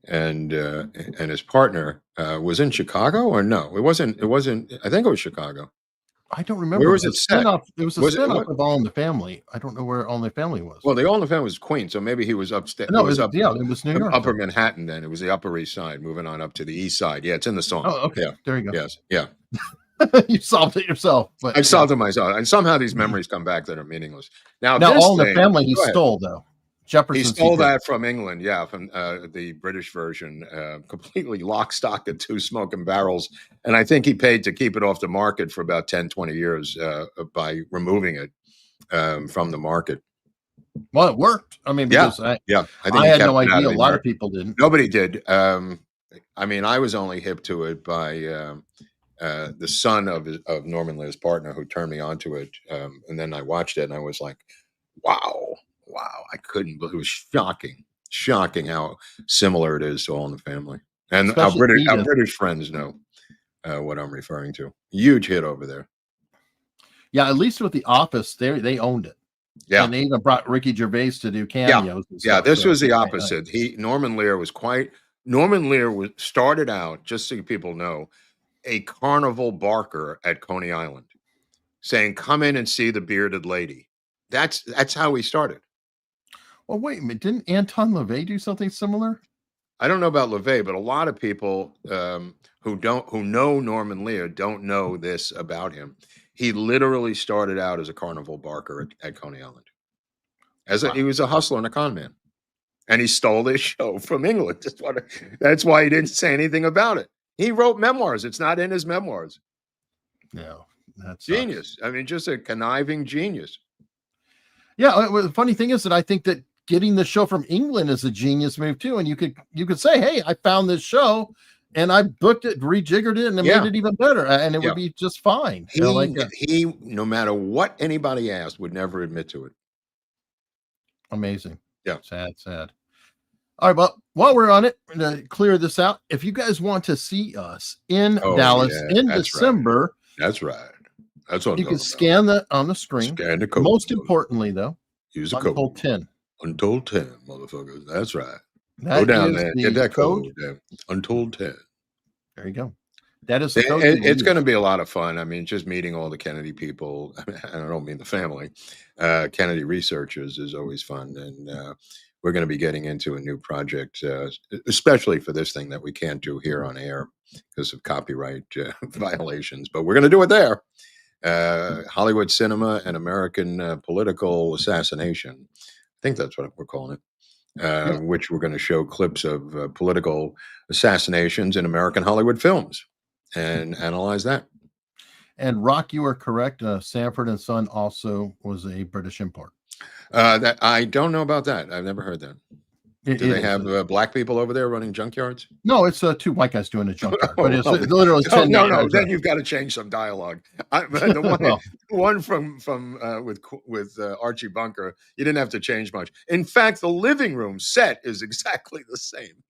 and his partner, was in Chicago, or no? It wasn't. I think it was Chicago. I don't remember. Where was it set? It was a spinoff of All in the Family. I don't know where All in the Family was. Well, the All in the Family was Queens, so maybe he was upstate. No, it was New York. Upper Manhattan. Then it was the Upper East Side. Moving on up to the East Side. Yeah, it's in the song. Oh, okay. Yeah. There you go. Yes. Yeah. You solved it yourself. But I solved it myself, and somehow these memories come back that are meaningless. Now All in the Family he stole though. Jefferson. He stole that from England, from the British version, completely lock, stock, and two smoking barrels. And I think he paid to keep it off the market for about 10, 20 years by removing it from the market. Well, it worked. I mean, because I had no idea. A lot of people didn't. Nobody did. I mean, I was only hip to it by the son of Norman Lear's partner, who turned me onto it. And then I watched it, and I was like, Wow. I couldn't believe it. Was shocking how similar it is to All in the Family. And our British friends know what I'm referring to. Huge hit over there. Yeah, at least with The Office, they owned it. Yeah. And they even brought Ricky Gervais to do cameos. Yeah, this was the opposite. Norman Lear started out, just so people know, a carnival barker at Coney Island, saying, "Come in and see the bearded lady." That's how he started. Well, wait a minute. Didn't Anton LaVey do something similar? I don't know about LaVey, but a lot of people who know Norman Lear don't know this about him. He literally started out as a carnival barker at Coney Island. He was a hustler and a con man, and he stole this show from England. That's why he didn't say anything about it. He wrote memoirs. It's not in his memoirs. No, that's genius. I mean, just a conniving genius. Yeah, the funny thing is that I think that getting the show from England is a genius move too. And you could say, "Hey, I found this show, and I booked it, rejiggered it, and made it even better, and it would be just fine." He, no matter what anybody asked, would never admit to it. Amazing. Yeah. Sad. All right, well, while we're on it, to clear this out, if you guys want to see us in Dallas in December, that's right. That's what you can scan that on the screen. Scan the code. Most importantly, though, use the code. Untold 10. Untold 10, motherfuckers. That's right. Go down there. Get that code. Untold 10. There you go. That is the code. It's going to be a lot of fun. I mean, just meeting all the Kennedy people. I don't mean the family. Kennedy researchers is always fun. And we're going to be getting into a new project, especially for this thing that we can't do here on air because of copyright violations. But we're going to do it there. Hollywood cinema and American political assassination. I think that's what we're calling it. Which we're going to show clips of political assassinations in American Hollywood films and analyze that. And Rock, you are correct. Sanford and Son also was a British import. That I don't know about that. I've never heard that. Do they have black people over there running junkyards? No, it's two white guys doing a junkyard. But it's literally 10 no. Then you've got to change some dialogue. The one from with Archie Bunker, you didn't have to change much. In fact, the living room set is exactly the same.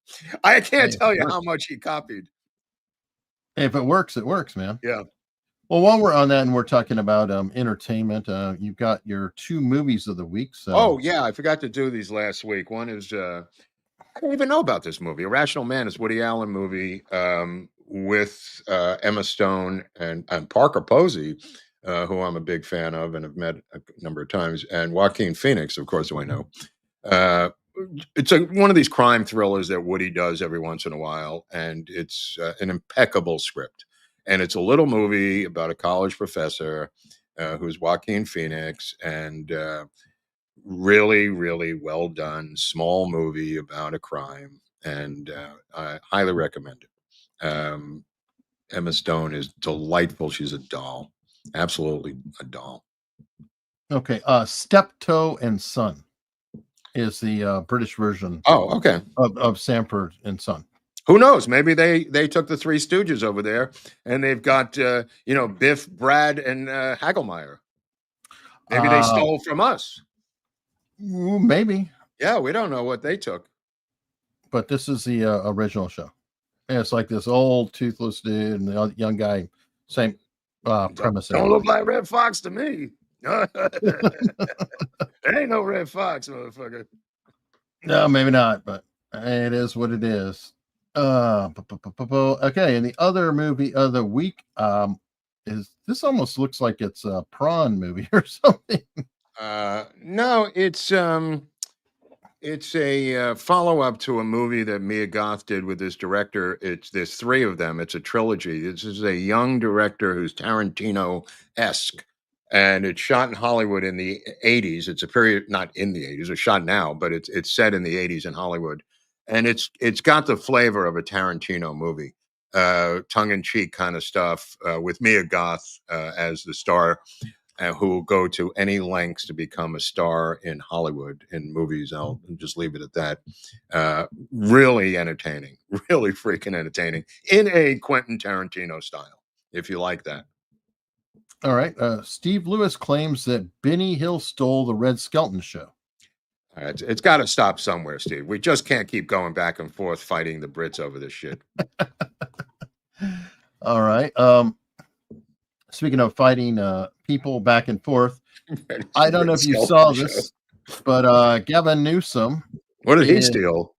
I can't tell you how much he copied. If it works, it works, man. Yeah. Well, while we're on that and we're talking about entertainment, you've got your 2 movies of the week. So. Oh, yeah. I forgot to do these last week. One is, I didn't even know about this movie. Irrational Man is Woody Allen movie with Emma Stone and Parker Posey, who I'm a big fan of and have met a number of times, and Joaquin Phoenix, of course, who I know. It's one of these crime thrillers that Woody does every once in a while, and it's an impeccable script. And it's a little movie about a college professor who's Joaquin Phoenix, and really, really well done, small movie about a crime, and I highly recommend it. Emma Stone is delightful. She's a doll, absolutely a doll. Okay, Steptoe and Son is the British version. Oh, okay. Of Sanford and Son. Who knows? Maybe they took the Three Stooges over there, and they've got Biff, Brad, and Hagelmeyer. Maybe they stole from us. Maybe. Yeah, we don't know what they took. But this is the original show. And it's like this old toothless dude and the young guy, same premise. Don't look like Red Fox to me. There ain't no Red Fox, motherfucker. No, maybe not, but it is what it is. Okay, and the other movie of the week is this almost looks like it's a prawn movie or something. No, it's a follow-up to a movie that Mia Goth did with this director. There's 3 of them. It's a trilogy. This is a young director who's Tarantino-esque, and it's shot in Hollywood in the 80s. It's a period, not in the 80s, it's shot now, but it's set in the 80s in Hollywood. And it's got the flavor of a Tarantino movie, tongue-in-cheek kind of stuff, with Mia Goth as the star, who will go to any lengths to become a star in Hollywood in movies. I'll just leave it at that. Really entertaining, really freaking entertaining in a Quentin Tarantino style, if you like that. All right. Steve Lewis claims that Benny Hill stole the Red Skelton show. All right, it's got to stop somewhere, Steve. We just can't keep going back and forth fighting the Brits over this shit. All right. Speaking of fighting people back and forth, I don't know if you saw this, but Gavin Newsom. What did he steal?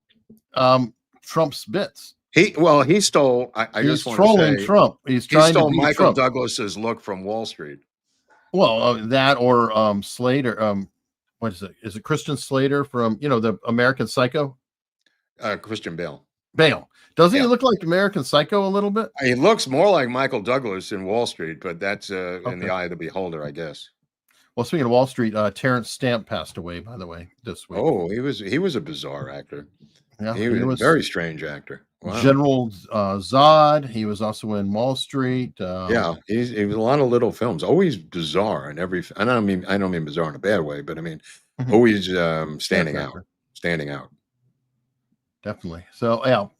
Trump's bits. He stole. I He's just want trolling to say, Trump. He stole Michael Douglas's look from Wall Street. Well, that or Slater. What is it? Is it Christian Slater from the American Psycho? Christian Bale. Doesn't he look like American Psycho a little bit? He looks more like Michael Douglas in Wall Street, but that's in the eye of the beholder, I guess. Well, speaking of Wall Street, Terrence Stamp passed away, by the way, this week. Oh, he was a bizarre actor. Yeah, he was a very strange actor. Wow. General Zod. He was also in Wall Street. He was a lot of little films. Always bizarre in every. I don't mean bizarre in a bad way, but I mean always standing out. Standing out. Definitely. So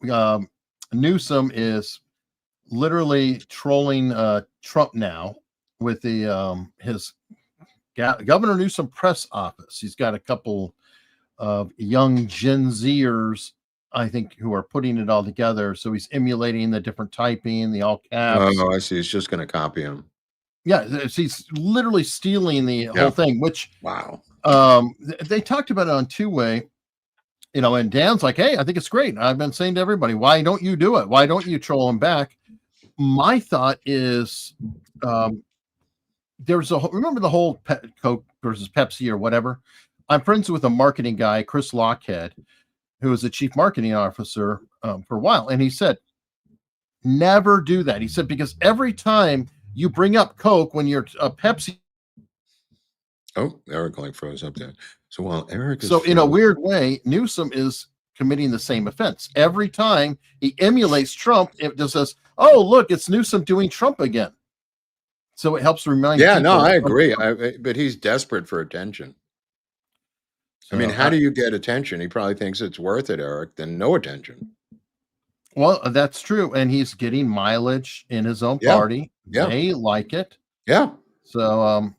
Newsom is literally trolling Trump now with the his Governor Newsom press office. He's got a couple of young Gen Zers, I think, who are putting it all together. So he's emulating the different typing, the all caps. Oh, I see. He's just going to copy him. Yeah, he's literally stealing the whole thing. Which wow. They talked about it on two-way. And Dan's like, hey, I think it's great. I've been saying to everybody, why don't you do it? Why don't you troll him back? My thought is remember the whole Coke versus Pepsi or whatever? I'm friends with a marketing guy, Chris Lockhead, who was the chief marketing officer for a while. And he said, never do that. He said, because every time you bring up Coke when you're a Pepsi. Oh, Eric froze up there. So while Eric is in a weird way, Newsom is committing the same offense. Every time he emulates Trump, it just says, oh, look, it's Newsom doing Trump again. So it helps remind people. No, I agree. But he's desperate for attention. I mean, how do you get attention? He probably thinks it's worth it, Eric, than no attention. Well, that's true. And he's getting mileage in his own party. Yeah. They like it. Yeah. So,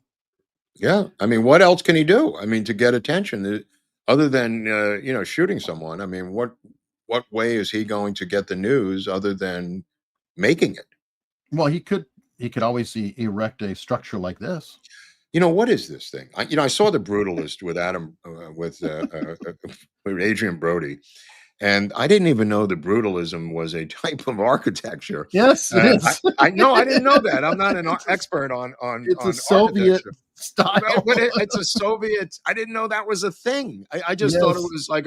I mean, what else can he do? I mean, to get attention, other than, shooting someone. I mean, what way is he going to get the news other than making it? Well, he could always erect a structure like this. What is this thing? I saw The Brutalist with with Adrian Brody, and I didn't even know that brutalism was a type of architecture. Yes, it is. I didn't know that. I'm not an expert on it's a Soviet style. But it's a Soviet. I didn't know that was a thing. I just thought it was like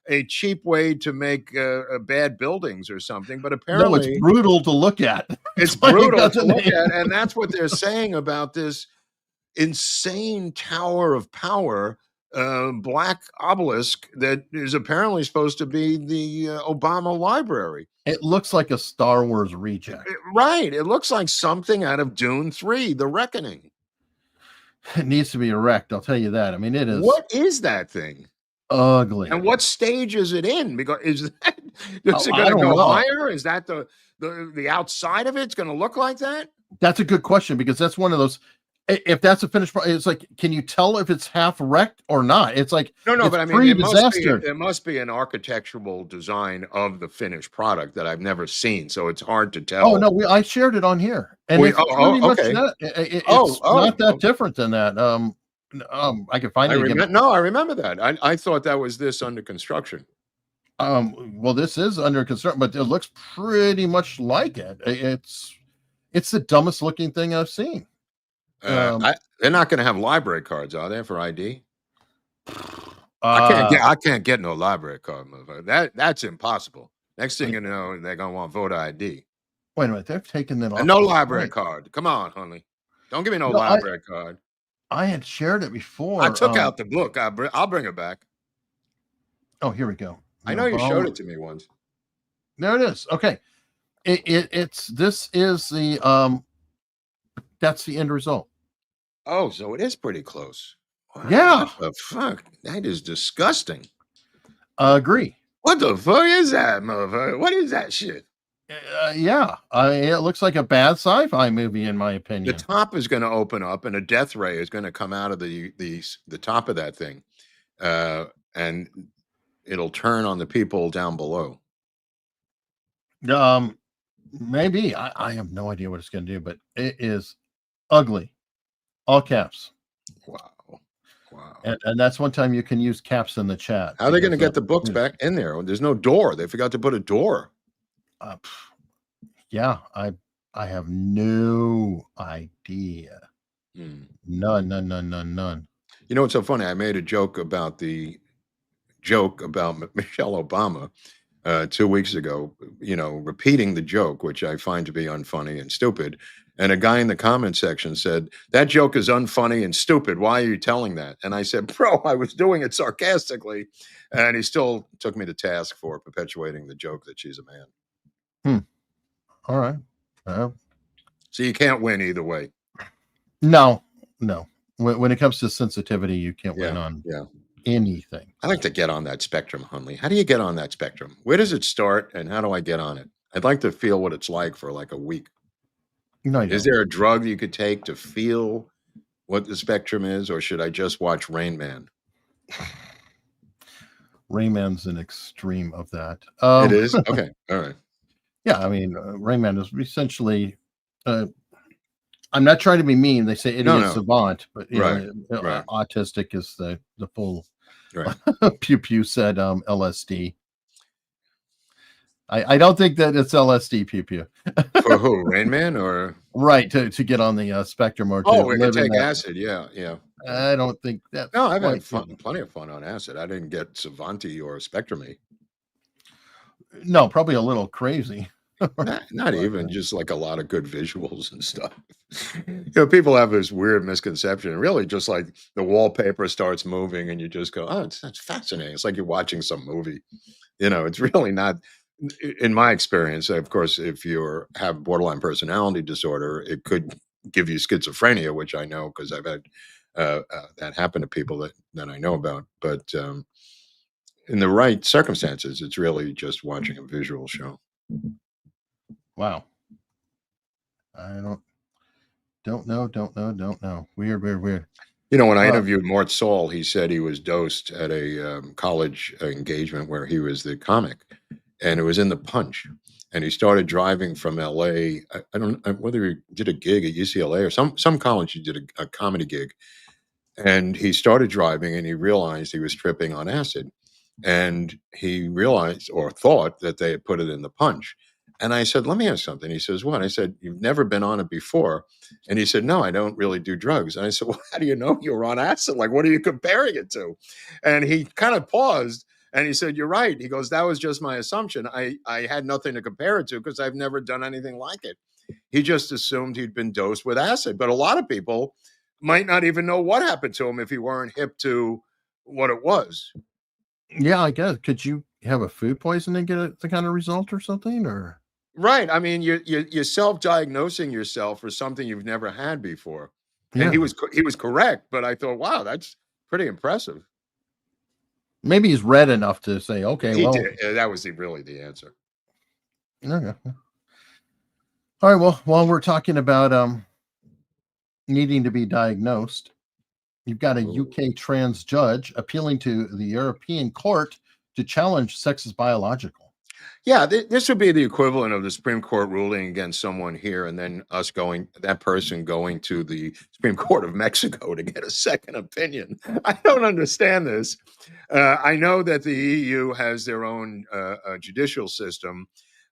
a cheap way to make bad buildings or something. But apparently, no, it's brutal to look at. It's brutal to look at, and that's what they're saying about this insane tower of power, black obelisk that is apparently supposed to be the Obama library. It looks like a Star Wars reject. Right. It looks like something out of Dune 3, The Reckoning. It needs to be erect, I'll tell you that. I mean, it is. What is that thing? Ugly. And what stage is it in? Because is it going to go higher? Is that the outside of it's going to look like that? That's a good question, because that's one of those. If that's a finished product, it's like, can you tell if it's half wrecked or not? It's like, no, but I mean, it must be an architectural design of the finished product that I've never seen, so it's hard to tell. Oh no, I shared it on here, and it's pretty much that. It's not that different than that. I can find it again. No, I remember that. I thought that was this under construction. Well, this is under construction, but it looks pretty much like it. It's the dumbest looking thing I've seen. They're not going to have library cards, are they, for ID? I can't get no library card, motherfucker. That's impossible. Next thing you know, they're going to want voter ID. Wait a minute, they've taken that off. No library card. Come on, Hunley. Don't give me no library card. I had shared it before. I took out the book. I'll bring it back. Oh, here we go. I know you showed it to me once. There it is. Okay. This is the that's the end result. Oh, so it is pretty close. Wow, yeah. What the fuck? That is disgusting. Agree. What the fuck is that, motherfucker? What is that shit? Yeah, it looks like a bad sci-fi movie, in my opinion. The top is going to open up, and a death ray is going to come out of the top of that thing, and it'll turn on the people down below. Maybe. I have no idea what it's going to do, but it is ugly. All caps. Wow. And that's one time you can use caps in the chat. How are they going to get the books back in there? There's no door. They forgot to put a door. Yeah, I have no idea. None. You know what's so funny? I made a joke about Michelle Obama 2 weeks ago, repeating the joke, which I find to be unfunny and stupid. And a guy in the comment section said, "That joke is unfunny and stupid. Why are you telling that?" And I said, "Bro, I was doing it sarcastically." And he still took me to task for perpetuating the joke that she's a man. All right. So you can't win either way. No. When it comes to sensitivity, you can't win on anything. I like to get on that spectrum, Hunley. How do you get on that spectrum? Where does it start, and how do I get on it? I'd like to feel what it's like for like a week. No, is there a drug you could take to feel what the spectrum is, or should I just watch Rain Man? Rain Man's an extreme of that. It is? Okay. All right. Yeah, I mean, Rain Man is essentially. I'm not trying to be mean. They say idiot savant, but autistic is the full. Right. Pew Pew said LSD. I don't think that it's LSD, Pew Pew. For who? Rain Man or right to get on the spectrum or to we can take acid. Yeah. I don't think that. No, I've had plenty of fun on acid. I didn't get savanty or spectrumy. No, probably a little crazy. Not even, just like a lot of good visuals and stuff. People have this weird misconception. Really, just like the wallpaper starts moving and you just go, "Oh, that's fascinating." It's like you're watching some movie. It's really not. In my experience, of course, if you have borderline personality disorder, it could give you schizophrenia, which I know because I've had that happen to people that I know about. But in the right circumstances, it's really just watching a visual show. Wow. I don't know. Weird. When I interviewed Mort Saul, he said he was dosed at a college engagement where he was the comic, and it was in the Punch. And he started driving from LA. I don't know whether he did a gig at UCLA or some college. He did a comedy gig, and he started driving, and he realized he was tripping on acid, and he realized or thought that they had put it in the Punch. And I said, "Let me ask something." He says, "What?" I said, "You've never been on it before." And he said, "No, I don't really do drugs." And I said, "Well, how do you know you were on acid? Like, what are you comparing it to?" And he kind of paused and he said, "You're right." He goes, "That was just my assumption. I had nothing to compare it to because I've never done anything like it." He just assumed he'd been dosed with acid. But a lot of people might not even know what happened to him if he weren't hip to what it was. Yeah, I guess. Could you have a food poisoning and get the kind of result or something? Or right. I mean, you're self-diagnosing yourself for something you've never had before. And he was correct, but I thought, wow, that's pretty impressive. Maybe he's read enough to say, okay, he did. That was really the answer. Okay. All right. Well, while we're talking about needing to be diagnosed, you've got a UK trans judge appealing to the European court to challenge sex as biological. Yeah, this would be the equivalent of the Supreme Court ruling against someone here and then that person going to the Supreme Court of Mexico to get a second opinion. I don't understand this. I know that the EU has their own judicial system,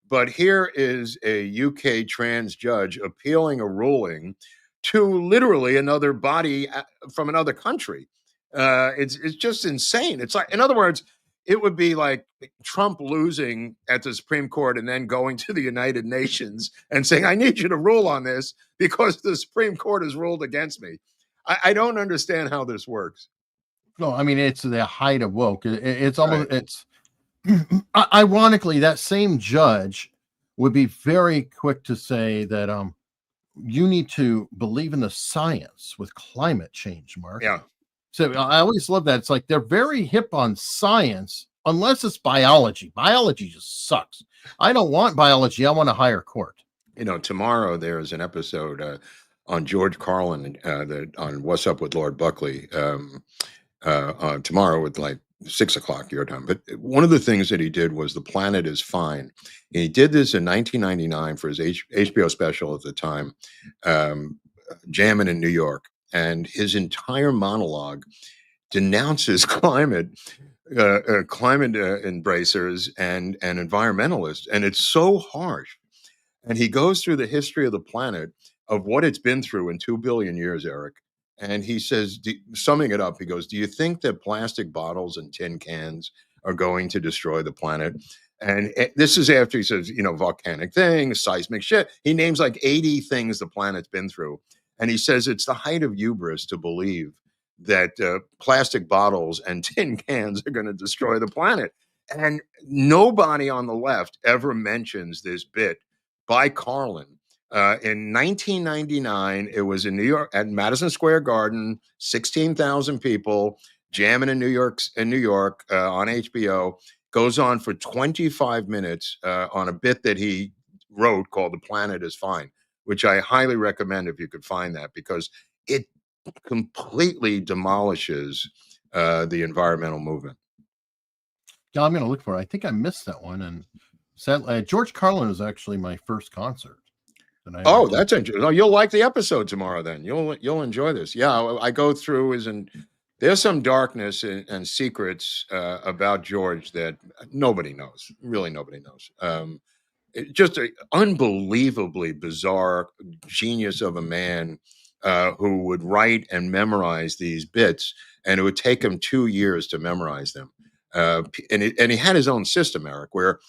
but here is a UK trans judge appealing a ruling to literally another body from another country. It's just insane. It's like, in other words, it would be like Trump losing at the Supreme Court and then going to the United Nations and saying, "I need you to rule on this because the Supreme Court has ruled against me." I don't understand how this works. No, I mean, it's the height of woke. It's almost, it's ironically, that same judge would be very quick to say that you need to believe in the science with climate change, Mark. Yeah. So I always love that. It's like they're very hip on science unless it's biology. Biology just sucks. I don't want biology. I want a higher court. You know, tomorrow there's an episode on George Carlin on What's Up with Lord Buckley tomorrow at like 6 o'clock your time. But one of the things that he did was The Planet is Fine. And he did this in 1999 for his HBO special at the time, Jammin' in New York. And his entire monologue denounces climate embracers and environmentalists. And it's so harsh. And he goes through the history of the planet of what it's been through in 2 billion years, Eric. And he says, summing it up, he goes, do you think that plastic bottles and tin cans are going to destroy the planet? And this is after he says, you know, volcanic things, seismic shit. He names like 80 things the planet's been through. And he says it's the height of hubris to believe that plastic bottles and tin cans are going to destroy the planet. And nobody on the left ever mentions this bit by Carlin. In 1999, it was in New York at Madison Square Garden, 16,000 people jamming in New York on HBO. Goes on for 25 minutes on a bit that he wrote called "The Planet is Fine," which I highly recommend if you could find that, because it completely demolishes the environmental movement. Yeah, I'm going to look for it. I think I missed that one, and sadly, George Carlin was actually my first concert. Oh, that's interesting. Oh, you'll like the episode tomorrow. Then you'll enjoy this. Yeah, I go through there's some darkness and secrets about George that nobody knows. Really, nobody knows. Just an unbelievably bizarre genius of a man who would write and memorize these bits, and it would take him 2 years to memorize them. And he had his own system, Eric, where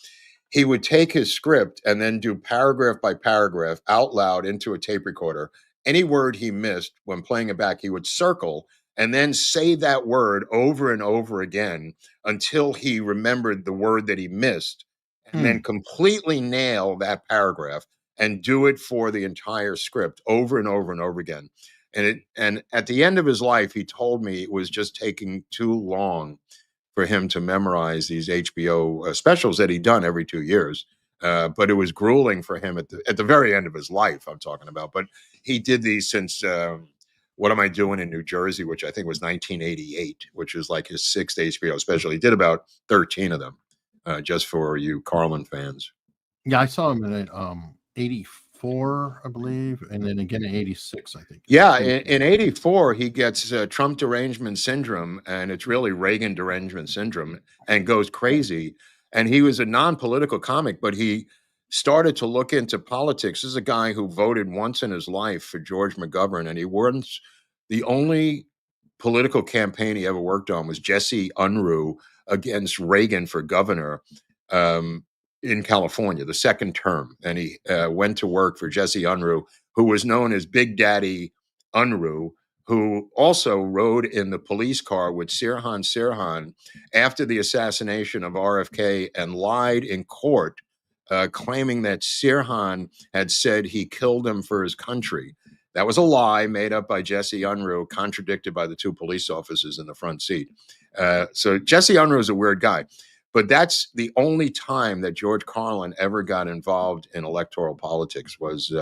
he would take his script and then do paragraph by paragraph out loud into a tape recorder. Any word he missed when playing it back, he would circle and then say that word over and over again until he remembered the word that he missed, and then completely nail that paragraph and do it for the entire script over and over and over again. And at the end of his life, he told me it was just taking too long for him to memorize these HBO specials that he'd done every 2 years. But it was grueling for him at the very end of his life, I'm talking about. But he did these since What Am I Doing in New Jersey, which I think was 1988, which is like his 6th HBO special. He did about 13 of them, just for you Carlin fans. Yeah, I saw him in 84, I believe, and then again in 86, I think. Yeah, in 84, he gets Trump derangement syndrome, and it's really Reagan derangement syndrome, and goes crazy. And he was a non-political comic, but he started to look into politics. This is a guy who voted once in his life for George McGovern, and he was the only political campaign he ever worked on was Jesse Unruh against Reagan for governor in California, the second term. And he went to work for Jesse Unruh, who was known as Big Daddy Unruh, who also rode in the police car with Sirhan after the assassination of RFK and lied in court, claiming that Sirhan had said he killed him for his country. That was a lie made up by Jesse Unruh, contradicted by the 2 police officers in the front seat. So Jesse Unruh is a weird guy. But that's the only time that George Carlin ever got involved in electoral politics was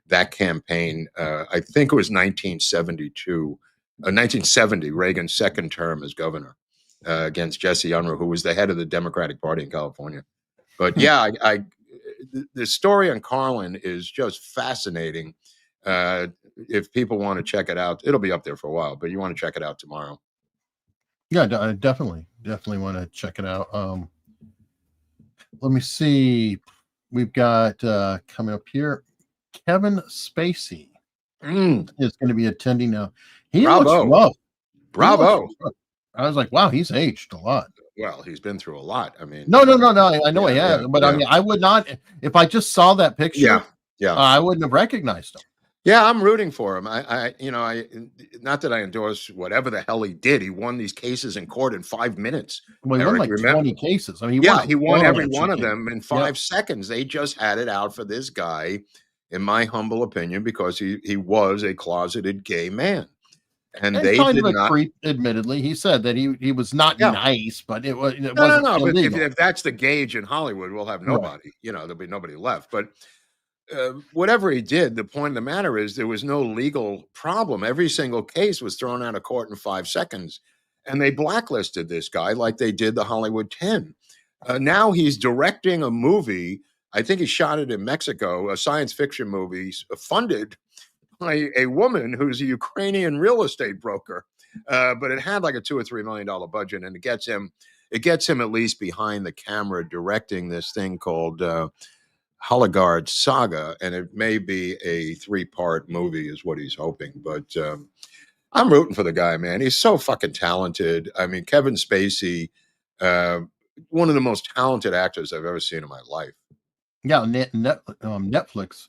that campaign. I think it was 1970, Reagan's second term as governor against Jesse Unruh, who was the head of the Democratic Party in California. But yeah, the story on Carlin is just fascinating. If people want to check it out, it'll be up there for a while, but you want to check it out tomorrow. Yeah, I definitely want to check it out. Let me see. We've got coming up here, Kevin Spacey is going to be attending now. He looks rough. Bravo. I was like, wow, he's aged a lot. Well, he's been through a lot. I mean, no. I know he has, but I mean, I would not, if I just saw that picture. Yeah. I wouldn't have recognized him. Yeah, I'm rooting for him. I not that I endorse whatever the hell he did. He won these cases in court in 5 minutes. Well, he won like 20 cases. I mean, he won every one of them in 5 seconds. They just had it out for this guy, in my humble opinion, because he was a closeted gay man. And they kind did of a not. creep, admittedly. He said that he was not nice, but it wasn't No. But illegal. if that's the gauge in Hollywood, we'll have nobody. You know, there'll be nobody left. But whatever he did, the point of the matter is there was no legal problem. Every single case was thrown out of court in 5 seconds, and they blacklisted this guy like they did the Hollywood 10. Now he's directing a movie. I think he shot it in Mexico, a science fiction movie funded by a woman who's a Ukrainian real estate broker. But it had like a $2 or $3 million budget, and it gets him at least behind the camera directing this thing called Hologard Saga, and it may be a 3-part movie is what he's hoping. But I'm rooting for the guy, man. He's so fucking talented. I mean, Kevin Spacey, one of the most talented actors I've ever seen in my life. Yeah, Netflix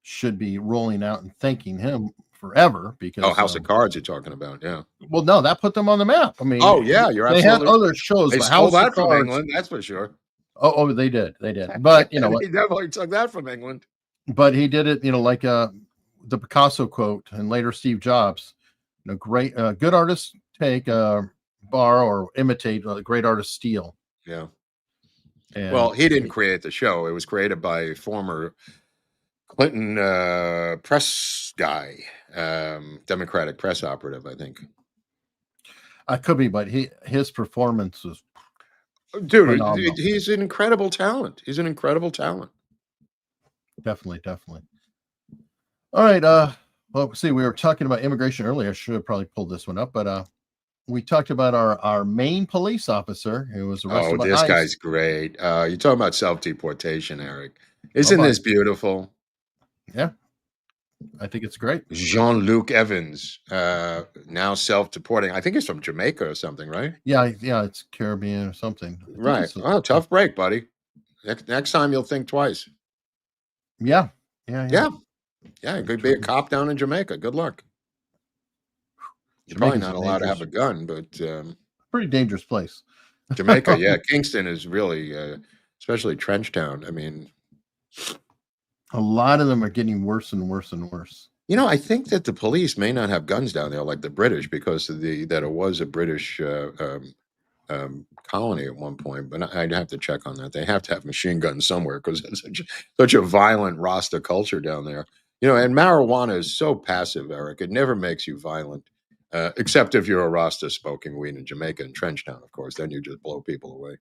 should be rolling out and thanking him forever because House of Cards you're talking about, yeah. Well, no, that put them on the map. I mean, you're they had other shows. They stole that from England, that's for sure. Oh, they did. But you know, he definitely took that from England. But he did it, like the Picasso quote, and later Steve Jobs. Great, good artists take, borrow or imitate, great artists steal. Yeah. And well, he didn't create the show. It was created by a former Clinton press guy, Democratic press operative, I think. I could be, but his performance was phenomenal. He's an incredible talent. He's an incredible talent. Definitely. All right. Well, see, we were talking about immigration earlier. I should have probably pulled this one up, but we talked about our Maine police officer who was arrested. Oh, this guy's great. You're talking about self-deportation, Eric. Isn't this beautiful? Yeah, I think it's great. Jean-Luc Evans, now self-deporting. I think he's from Jamaica or something, right? Yeah, it's Caribbean or something. Right. Oh, tough break, buddy. Next time you'll think twice. Yeah. You could be a cop down in Jamaica. Good luck. You're probably not allowed to have a gun, but pretty dangerous place. Jamaica, yeah. Kingston is really, especially Trenchtown. I mean, a lot of them are getting worse and worse and worse. I think that the police may not have guns down there like the British because of that it was a British colony at one point. But I'd have to check on that. They have to have machine guns somewhere because it's such a violent Rasta culture down there. And marijuana is so passive, Eric. It never makes you violent. Except if you're a Rasta smoking weed in Jamaica and Trenchtown, of course, then you just blow people away.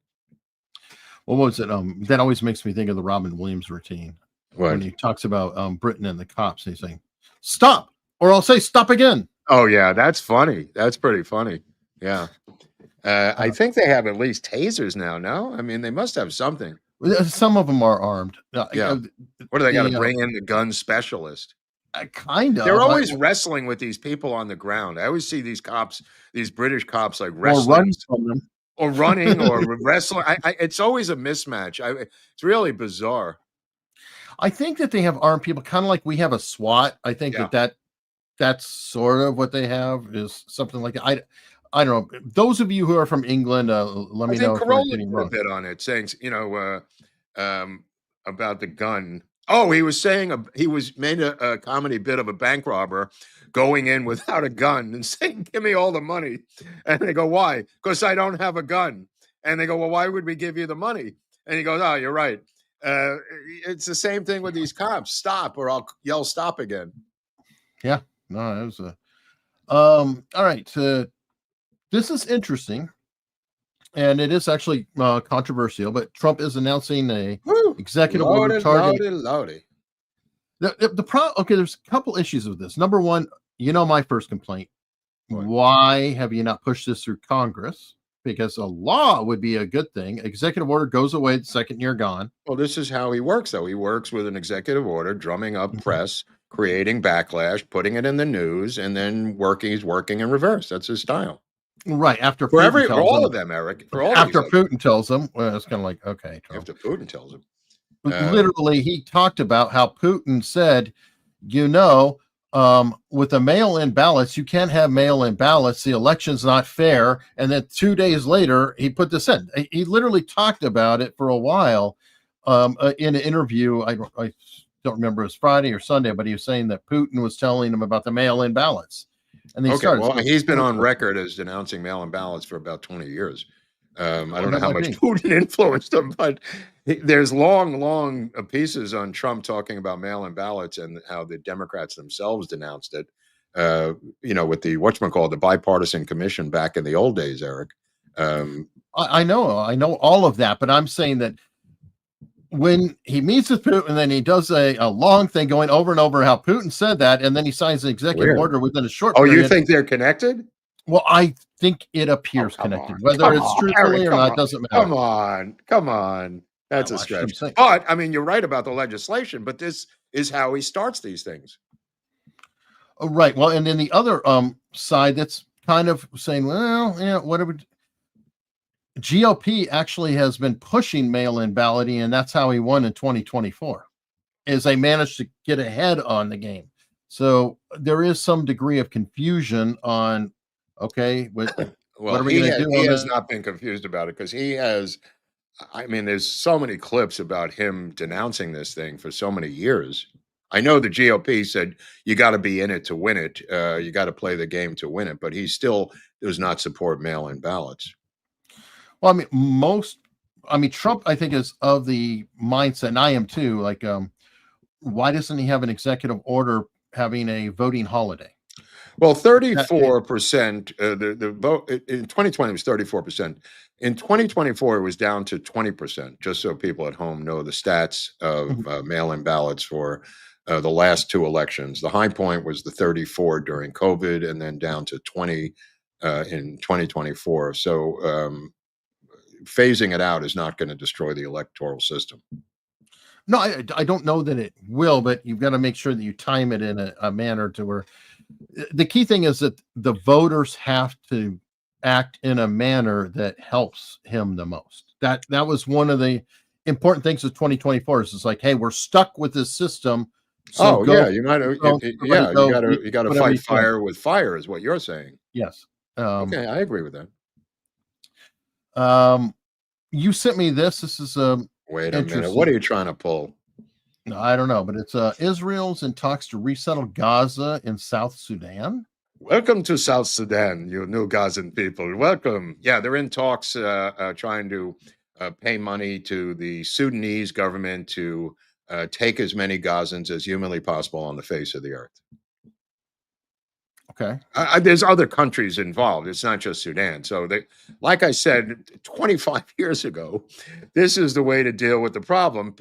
What was it? That always makes me think of the Robin Williams routine. What? When he talks about Britain and the cops. He's saying, stop, or I'll say stop again. Oh, yeah, that's funny. That's pretty funny. Yeah. I think they have at least tasers now, no? I mean, they must have something. Some of them are armed. Yeah. What do they got to bring in the gun specialist? Kind of. They're always wrestling with these people on the ground. I always see these cops, these British cops, like wrestling, or running from them, or running, or wrestling. It's always a mismatch. It's really bizarre. I think that they have armed people, kind of like we have a SWAT. I think that's sort of what they have, is something like that. I don't know. Those of you who are from England, let me know if we're getting wrong. A bit on it, saying about the gun. Oh, he was saying he made a comedy bit of a bank robber going in without a gun and saying, "Give me all the money," and they go, "Why?" "Because I don't have a gun." And they go, "Well, why would we give you the money?" And he goes, "Oh, you're right." It's the same thing with these cops. Stop, or I'll yell stop again. Yeah, no, it was a. All right, this is interesting, and it is actually controversial. But Trump is announcing a executive order targeting. The problem. Okay, there's a couple issues with this. Number one, my first complaint. What? Why have you not pushed this through Congress? Because a law would be a good thing. Executive order goes away the second you're gone. Well, this is how he works, though. He works with an executive order, drumming up press, creating backlash, putting it in the news, and then he's working in reverse. That's his style. Right. After for all of them, Eric. For all after Putin tells them, well, it's kind of like, okay. Trump. After Putin tells him. Literally, he talked about how Putin said, with the mail-in ballots, you can't have mail-in ballots. The election's not fair. And then 2 days later, he put this in. He literally talked about it for a while in an interview. I don't remember if it was Friday or Sunday, but he was saying that Putin was telling him about the mail-in ballots. And they started. He's been on record as denouncing mail-in ballots for about 20 years. I don't know how much Putin influenced him, but there's long pieces on Trump talking about mail-in ballots and how the Democrats themselves denounced it. With the the bipartisan commission back in the old days, Eric. I know all of that, but I'm saying that when he meets with Putin, then he does a long thing going over and over how Putin said that, and then he signs an executive order within a short period. You think they're connected? Well, I think it appears connected. Whether it's truthfully or not doesn't matter. Come on. That's a stretch. But, I mean, you're right about the legislation, but this is how he starts these things. Oh, right. Well, and then the other side that's kind of saying, well, whatever. GOP actually has been pushing mail-in balloting, and that's how he won in 2024, is they managed to get ahead on the game. So there is some degree of confusion on, what are we going to do? He has not been confused about it because he has, there's so many clips about him denouncing this thing for so many years. I know the GOP said you got to be in it to win it. You got to play the game to win it, but he still does not support mail-in ballots. Well, Trump, I think, is of the mindset, and I am too, like, why doesn't he have an executive order having a voting holiday? Well, 34%, the vote in 2020 was 34%. In 2024, it was down to 20%, just so people at home know the stats of mail-in ballots for the last two elections. The high point was the 34 during COVID and then down to 20 in 2024. So phasing it out is not going to destroy the electoral system. No, I don't know that it will, but you've got to make sure that you time it in a manner to where the key thing is that the voters have to act in a manner that helps him the most. That was one of the important things of 2024 is it's like, hey, we're stuck with this system. So you got to fight fire with fire is what you're saying. Yes. Okay, I agree with that. You sent me this. This is wait a minute. What are you trying to pull? No, I don't know, but it's Israel's in talks to resettle Gaza in South Sudan. Welcome to South Sudan, you new Gazan people. Welcome. Yeah, they're in talks trying to pay money to the Sudanese government to take as many Gazans as humanly possible on the face of the earth. Okay. There's other countries involved. It's not just Sudan. So like I said, 25 years ago, this is the way to deal with the problem.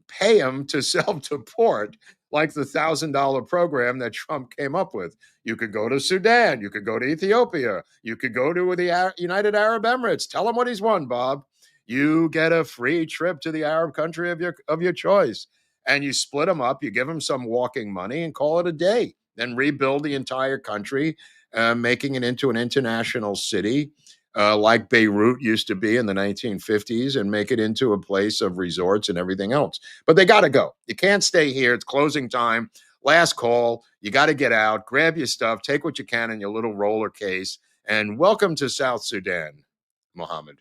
Pay them to self-deport, like the $1,000 program that Trump came up with. You could go to Sudan. You could go to Ethiopia. You could go to the United Arab Emirates. Tell him what he's won, Bob. You get a free trip to the Arab country of your choice. And you split them up. You give them some walking money and call it a day. Then rebuild the entire country, making it into an international city like Beirut used to be in the 1950s and make it into a place of resorts and everything else. But they got to go. You can't stay here. It's closing time. Last call. You got to get out, grab your stuff, take what you can in your little roller case, and welcome to South Sudan, Mohammed.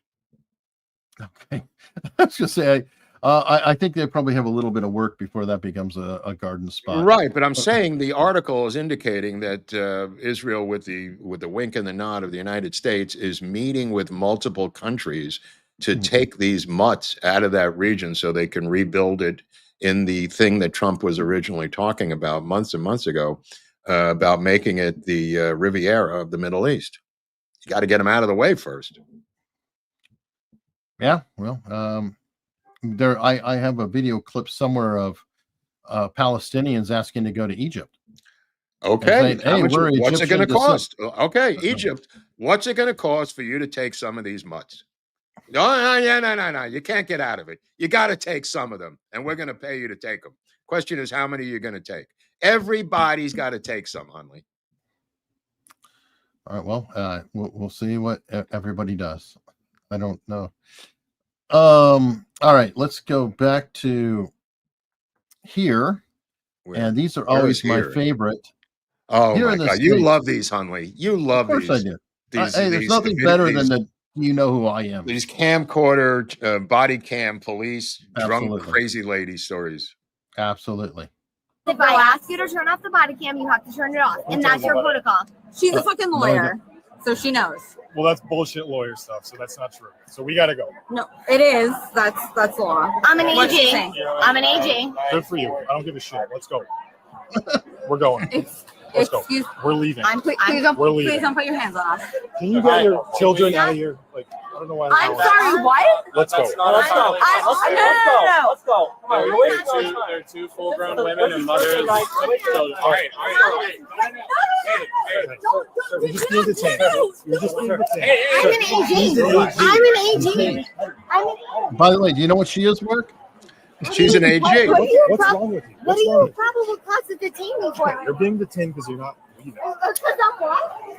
Okay. I was going to say, I think they probably have a little bit of work before that becomes a garden spot. Right, but I'm saying the article is indicating that Israel, with the wink and the nod of the United States, is meeting with multiple countries to take these mutts out of that region so they can rebuild it in the thing that Trump was originally talking about months and months ago, about making it the Riviera of the Middle East. You got to get them out of the way first. Yeah, well, I have a video clip somewhere of Palestinians asking to go to Egypt. Okay, hey, what's it going to cost? Okay, Egypt, what's it going to cost for you to take some of these mutts? No, you can't get out of it. You got to take some of them, and we're going to pay you to take them. Question is, how many you're going to take? Everybody's got to take some, Hunley. All right, well, we'll see what everybody does. I don't know. All right, let's go back to here. And these are always my favorite. Oh my God, you love these, Hunley. You love these. Of course I do. Hey, there's nothing better than the you know who I am. These camcorder, body cam, police, drunk, crazy lady stories. Absolutely. If I ask you to turn off the body cam, you have to turn it off, and that's your protocol. She's a fucking lawyer, so she knows. Well, that's bullshit lawyer stuff, so that's not true. So we gotta go. No, it is. That's law. I'm an AG. I'm an AG. Good for you. I don't give a shit. Let's go. We're going. Let's go. We're leaving. We're leaving. Please don't put your hands on us. Can you get your children out of here? Like, I don't know why. I'm sorry, what? Let's go. Let's go. Come on. There are two full-grown women and mothers. All right. You're just being detained. You're just being detained. I'm an AG. By the way, do you know what she is, Mark? She's an AG. What's wrong with you? What are you probable cause to detain me for? You're being detained because you're not leaving. Because I'm what?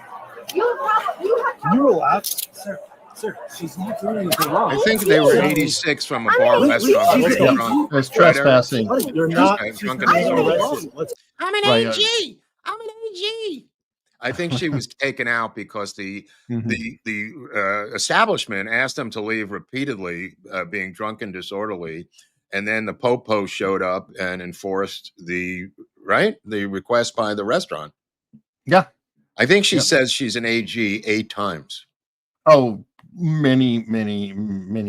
Can you relax? Sir, she's not doing anything wrong. I think they were 86 from a bar restaurant. That's trespassing. You're not. Drunk. I'm an AG. I'm an AG. I think she was taken out because the establishment asked them to leave repeatedly, being drunk and disorderly, and then the popo showed up and enforced the request by the restaurant. Yeah, I think she says she's an AG 8 times. Oh, many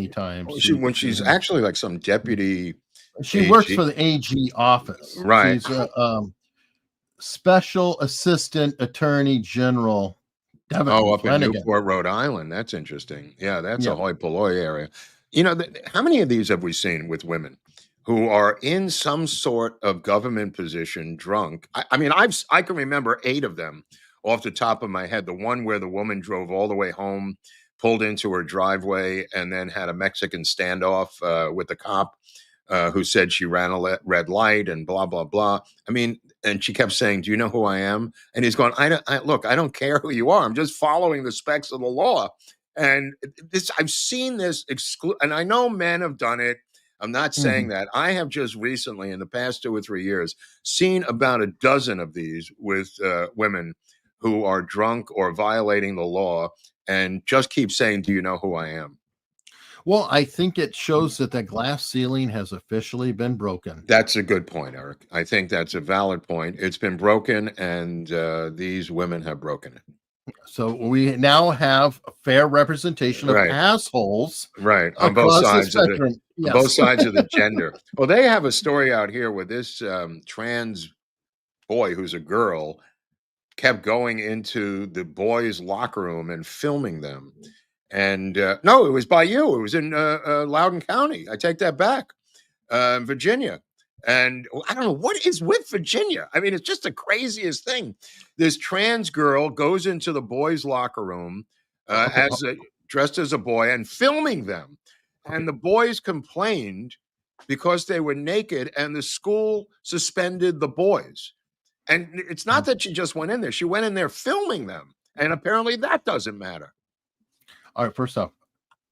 times. When she's actually like some deputy. She AG. works for the AG office. Right. She's Special Assistant Attorney General. Up in Newport, Rhode Island. That's interesting. Yeah, that's a hoi polloi area. You know, how many of these have we seen with women who are in some sort of government position drunk? I mean, I can remember 8 of them off the top of my head. The one where the woman drove all the way home, pulled into her driveway, and then had a Mexican standoff with the cop who said she ran a red light and blah, blah, blah. I mean, and she kept saying, "Do you know who I am?" And he's going, I don't care who you are. I'm just following the specs of the law. And I've seen this and I know men have done it. I'm not saying that. I have just recently, in the past 2 or 3 years, seen about a dozen of these with women who are drunk or violating the law and just keep saying, "Do you know who I am?" Well, I think it shows that the glass ceiling has officially been broken. That's a good point, Eric. I think that's a valid point. It's been broken, and these women have broken it. So we now have a fair representation of assholes, on both sides of both sides of the gender. Well, they have a story out here where this trans boy, who's a girl, kept going into the boys' locker room and filming them. And no, it was by you. It was in Loudoun County. I take that back, Virginia. And I don't know what is with Virginia. I mean, it's just the craziest thing. This trans girl goes into the boys' locker room dressed as a boy and filming them. And the boys complained because they were naked, and the school suspended the boys. And it's not that she just went in there. She went in there filming them. And apparently that doesn't matter. All right, first off,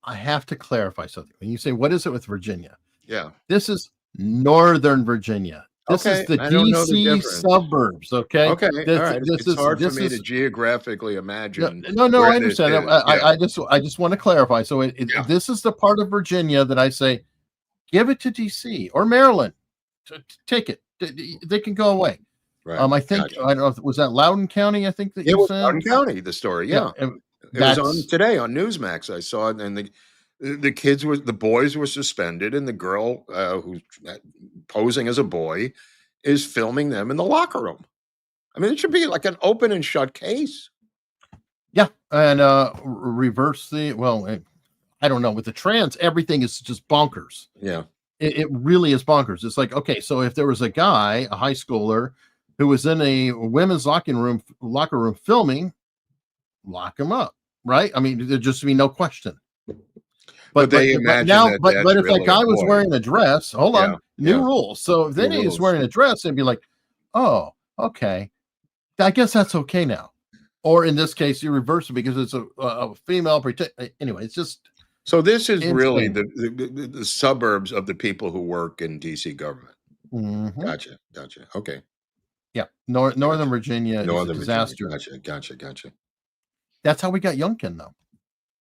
I have to clarify something. When you say, what is it with Virginia? Yeah. This is Northern Virginia. This is the DC suburbs, okay? Okay, this, all right. This it's hard for me to geographically imagine. No, I understand that. I just want to clarify. So this is the part of Virginia that I say, give it to DC or Maryland. Take it. They can go away. Right. I think, I don't know, was that Loudoun County? I think that it was Loudoun County, the story. Yeah. It was on today on Newsmax. I saw it, and the boys were suspended, and the girl who's posing as a boy is filming them in the locker room. I mean, it should be like an open and shut case. Yeah, and reverse I don't know, with the trans, everything is just bonkers. Yeah, it really is bonkers. It's like, okay, so if there was a guy, a high schooler, who was in a women's locker room filming, lock him up, right? I mean, there'd just be no question. But if that guy was wearing a dress, hold on, new rules. So then he's wearing a dress and be like, oh, okay, I guess that's okay now. Or in this case, you reverse it because it's a female. Anyway, it's just. So this is really the suburbs of the people who work in DC government. Mm-hmm. Gotcha. Okay. Yeah, Northern Virginia is a disaster. Gotcha. That's how we got Youngkin, though.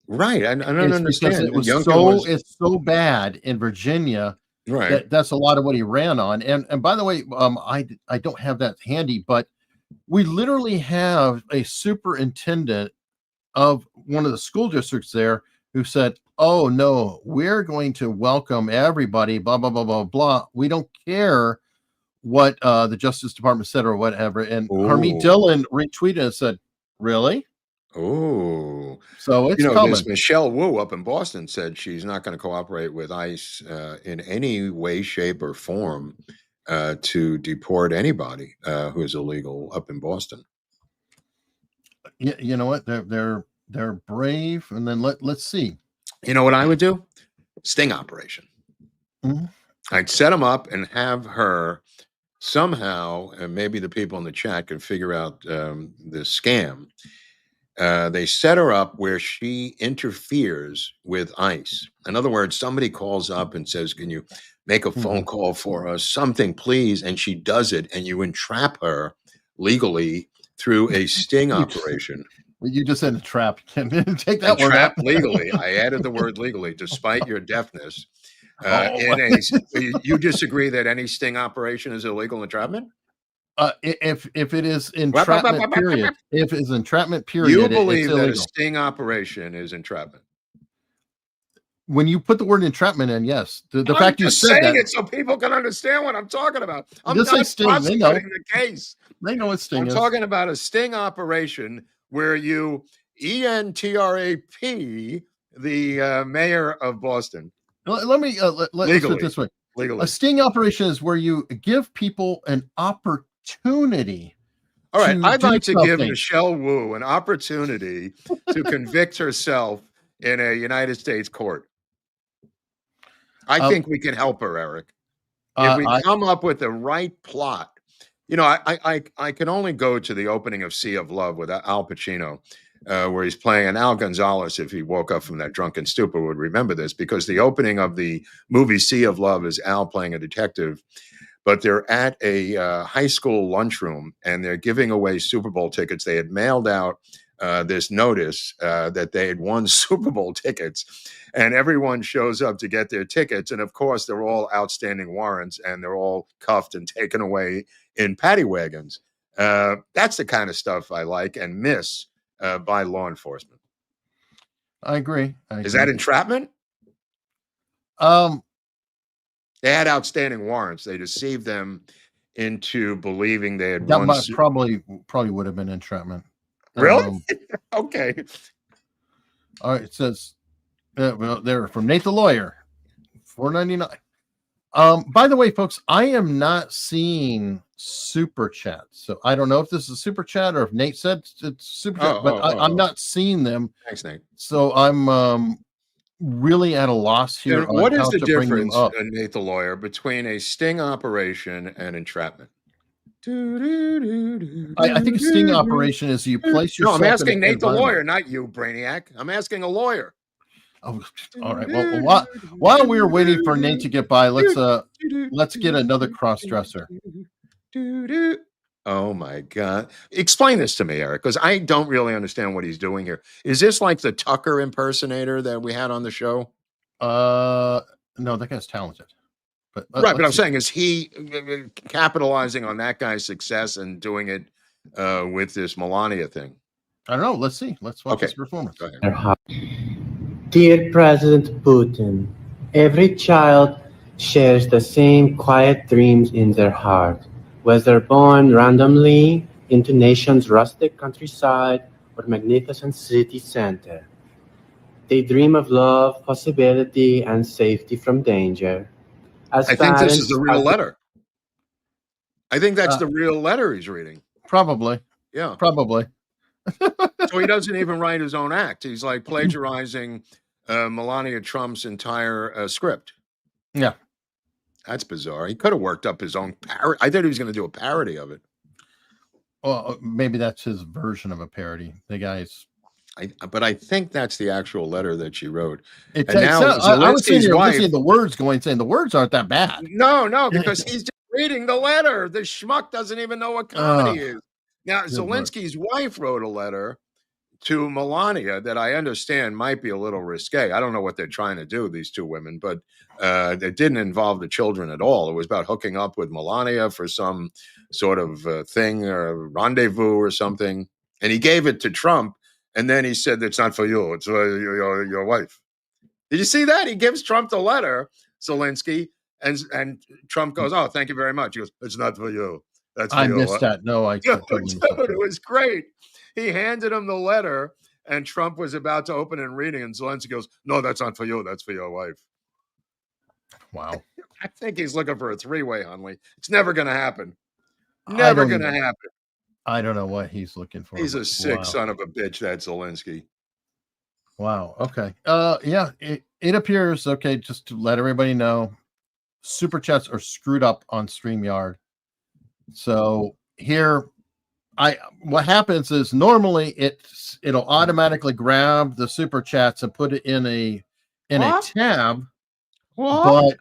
Right, I don't understand. It's so bad in Virginia Right. That's a lot of what he ran on. And by the way, I don't have that handy, but we literally have a superintendent of one of the school districts there who said, "Oh no, we're going to welcome everybody, blah blah blah blah blah. We don't care what the Justice Department said or whatever." And Harmeet Dillon retweeted and said, "Really?" Oh, so it's coming. This Michelle Wu up in Boston said she's not going to cooperate with ICE in any way, shape, or form to deport anybody who is illegal up in Boston. You know what? They're brave. And then let's see. You know what I would do? Sting operation. Mm-hmm. I'd set them up and have her somehow, and maybe the people in the chat can figure out this scam. They set her up where she interferes with ICE. In other words, somebody calls up and says, "Can you make a phone call for us? Something, please." And she does it, and you entrap her legally through a sting operation. You just said entrap. Take that word out. Legally. I added the word legally, despite your deafness. You disagree that any sting operation is illegal entrapment? If it is entrapment period, if it's entrapment period, you believe it's that illegal. a sting operation is entrapment. When you put the word entrapment in, yes. The fact you said that, it so people can understand what I'm talking about. I'm This not ain't sting, they know. prosecuting the case. They know what sting I'm is. talking about a sting operation where you entrap the mayor of Boston. Let me let's put it this way. Legally. A sting operation is where you give people an opportunity. All right, I'd like to give something. Michelle Wu an opportunity to convict herself in a United States court. I think we can help her, Eric. If we come up with the right plot. You know, I can only go to the opening of Sea of Love with Al Pacino, where he's playing, and Al Gonzalez, if he woke up from that drunken stupor, would remember this, because the opening of the movie Sea of Love is Al playing a detective, but they're at a high school lunchroom, and they're giving away Super Bowl tickets. They had mailed out this notice that they had won Super Bowl tickets, and everyone shows up to get their tickets. And of course, they're all outstanding warrants, and they're all cuffed and taken away in paddy wagons. That's the kind of stuff I like and miss by law enforcement. I agree. Is that entrapment? They had outstanding warrants. They deceived them into believing they had won. Probably would have been entrapment. Really? Okay. All right. It says, well, they're from Nate the Lawyer, $4.99. By the way, folks, I am not seeing super chat, so I don't know if this is a super chat or if Nate said it's super chat, but I'm not seeing them. Thanks, Nate. So I'm really at a loss here. What is the difference, Nate the Lawyer, between a sting operation and entrapment? I think a sting operation is you place yourself. No, I'm asking Nate the Lawyer, not you, Brainiac. I'm asking a lawyer. Oh, all right. Well, while we're waiting for Nate to get by, let's get another cross-dresser. Oh my God! Explain this to me, Eric, because I don't really understand what he's doing here. Is this like the Tucker impersonator that we had on the show? No, that guy's talented. But right, but I'm saying, is he capitalizing on that guy's success and doing it with this Melania thing? I don't know. Let's see. Let's watch his performance. Go ahead. Dear President Putin, every child shares the same quiet dreams in their heart, whether born randomly into nation's rustic countryside or magnificent city center. They dream of love, possibility, and safety from danger. I think this is the real letter. I think that's the real letter he's reading. Probably. Yeah. Probably. So he doesn't even write his own act. He's like plagiarizing Melania Trump's entire script. Yeah. That's bizarre. He could have worked up his own parody. I thought he was going to do a parody of it. Well, maybe that's his version of a parody. The guy's. But I think that's the actual letter that she wrote. I was sitting here listening to the words saying the words aren't that bad. No, because he's just reading the letter. The schmuck doesn't even know what comedy is. Now, Zelensky's wife wrote a letter to Melania that I understand might be a little risque. I don't know what they're trying to do, these two women, but it didn't involve the children at all. It was about hooking up with Melania for some sort of thing or rendezvous or something. And he gave it to Trump. And then he said, it's not for you. It's for your wife. Did you see that? He gives Trump the letter, Zelenskyy, and Trump goes, oh, thank you very much. He goes, it's not for you. That's for I you. missed that. No, I dude, it was great. He handed him the letter, and Trump was about to open and reading, and Zelenskyy goes, no, that's not for you. That's for your wife. Wow. I think he's looking for a three-way, Hunley. It's never going to happen. Never going to happen. I don't know what he's looking for. He's a sick son of a bitch, that Zelenskyy. Wow. Okay. Yeah, it appears, okay, just to let everybody know, super chats are screwed up on StreamYard. So here, what happens is normally it'll automatically grab the super chats and put it in a tab, but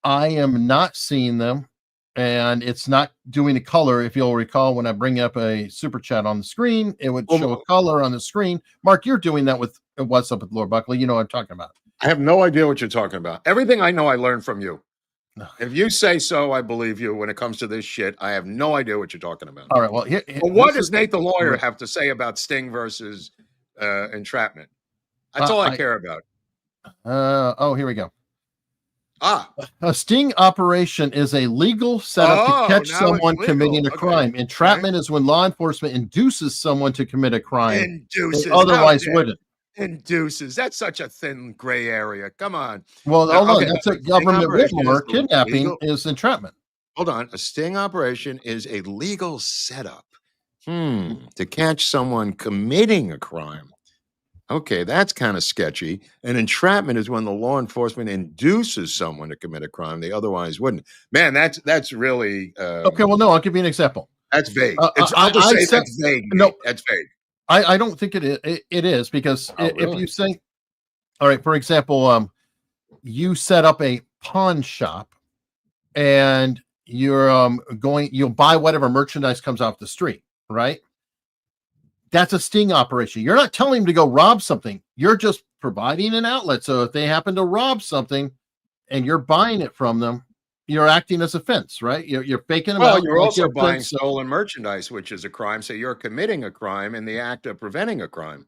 I am not seeing them, and it's not doing a color. If you'll recall, when I bring up a super chat on the screen, it would show a color on the screen. Mark, you're doing that with What's Up with Lord Buckley. You know what I'm talking about. I have no idea what you're talking about. Everything I know, I learned from you. If you say so, I believe you. When it comes to this shit, I have no idea what you're talking about. All right. Well, but what does Nate the lawyer have to say about Sting versus entrapment? That's all I care about. Here we go. A sting operation is a legal setup to catch someone committing a crime. Entrapment is when law enforcement induces someone to commit a crime. Induces. Otherwise wouldn't. Induces. That's such a thin gray area. Come on. Well, hold on. That's a government rumor. Kidnapping is entrapment. Hold on. A sting operation is a legal setup to catch someone committing a crime. Okay, that's kind of sketchy. And entrapment is when the law enforcement induces someone to commit a crime they otherwise wouldn't. Man, that's really okay. Well, no, I'll give you an example. That's vague. I'll just say that's vague. No, that's vague. I don't think it is because if you say, all right, for example, you set up a pawn shop and you'll buy whatever merchandise comes off the street, right? That's a sting operation. You're not telling them to go rob something. You're just providing an outlet. So if they happen to rob something and you're buying it from them, you're acting as a fence, right? You're faking them out. Well, you're also buying stolen merchandise, which is a crime. So you're committing a crime in the act of preventing a crime.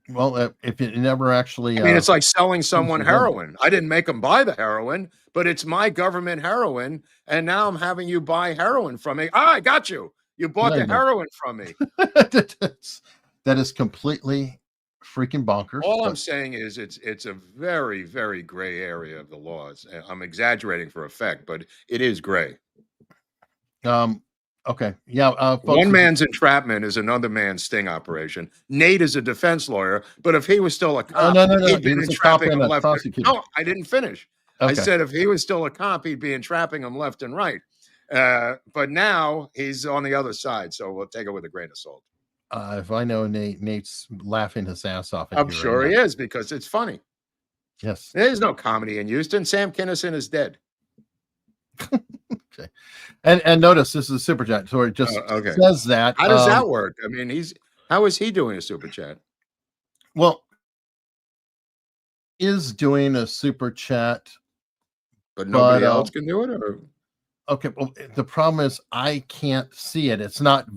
Well, if it never actually... I mean, it's like selling someone heroin. I didn't make them buy the heroin, but it's my government heroin. And now I'm having you buy heroin from me. I got you. You bought the heroin from me. That is completely freaking bonkers. All I'm saying is it's a very, very gray area of the laws. I'm exaggerating for effect, but it is gray. Okay. Yeah. Folks, one man's entrapment is another man's sting operation. Nate is a defense lawyer, but if he was still a cop, he'd be entrapping him left. No, I didn't finish. Okay. I said if he was still a cop, he'd be entrapping him left and right. But now he's on the other side, so we'll take it with a grain of salt. If I know Nate's laughing his ass off. I'm sure he is because it's funny. Yes. There's no comedy in Houston. Sam Kinison is dead. Okay. And notice this is a super chat. So it just says that. How does that work? I mean, how is he doing a super chat? Well, is doing a super chat. But nobody else can do it, or? Okay, well, the problem is I can't see it. It's not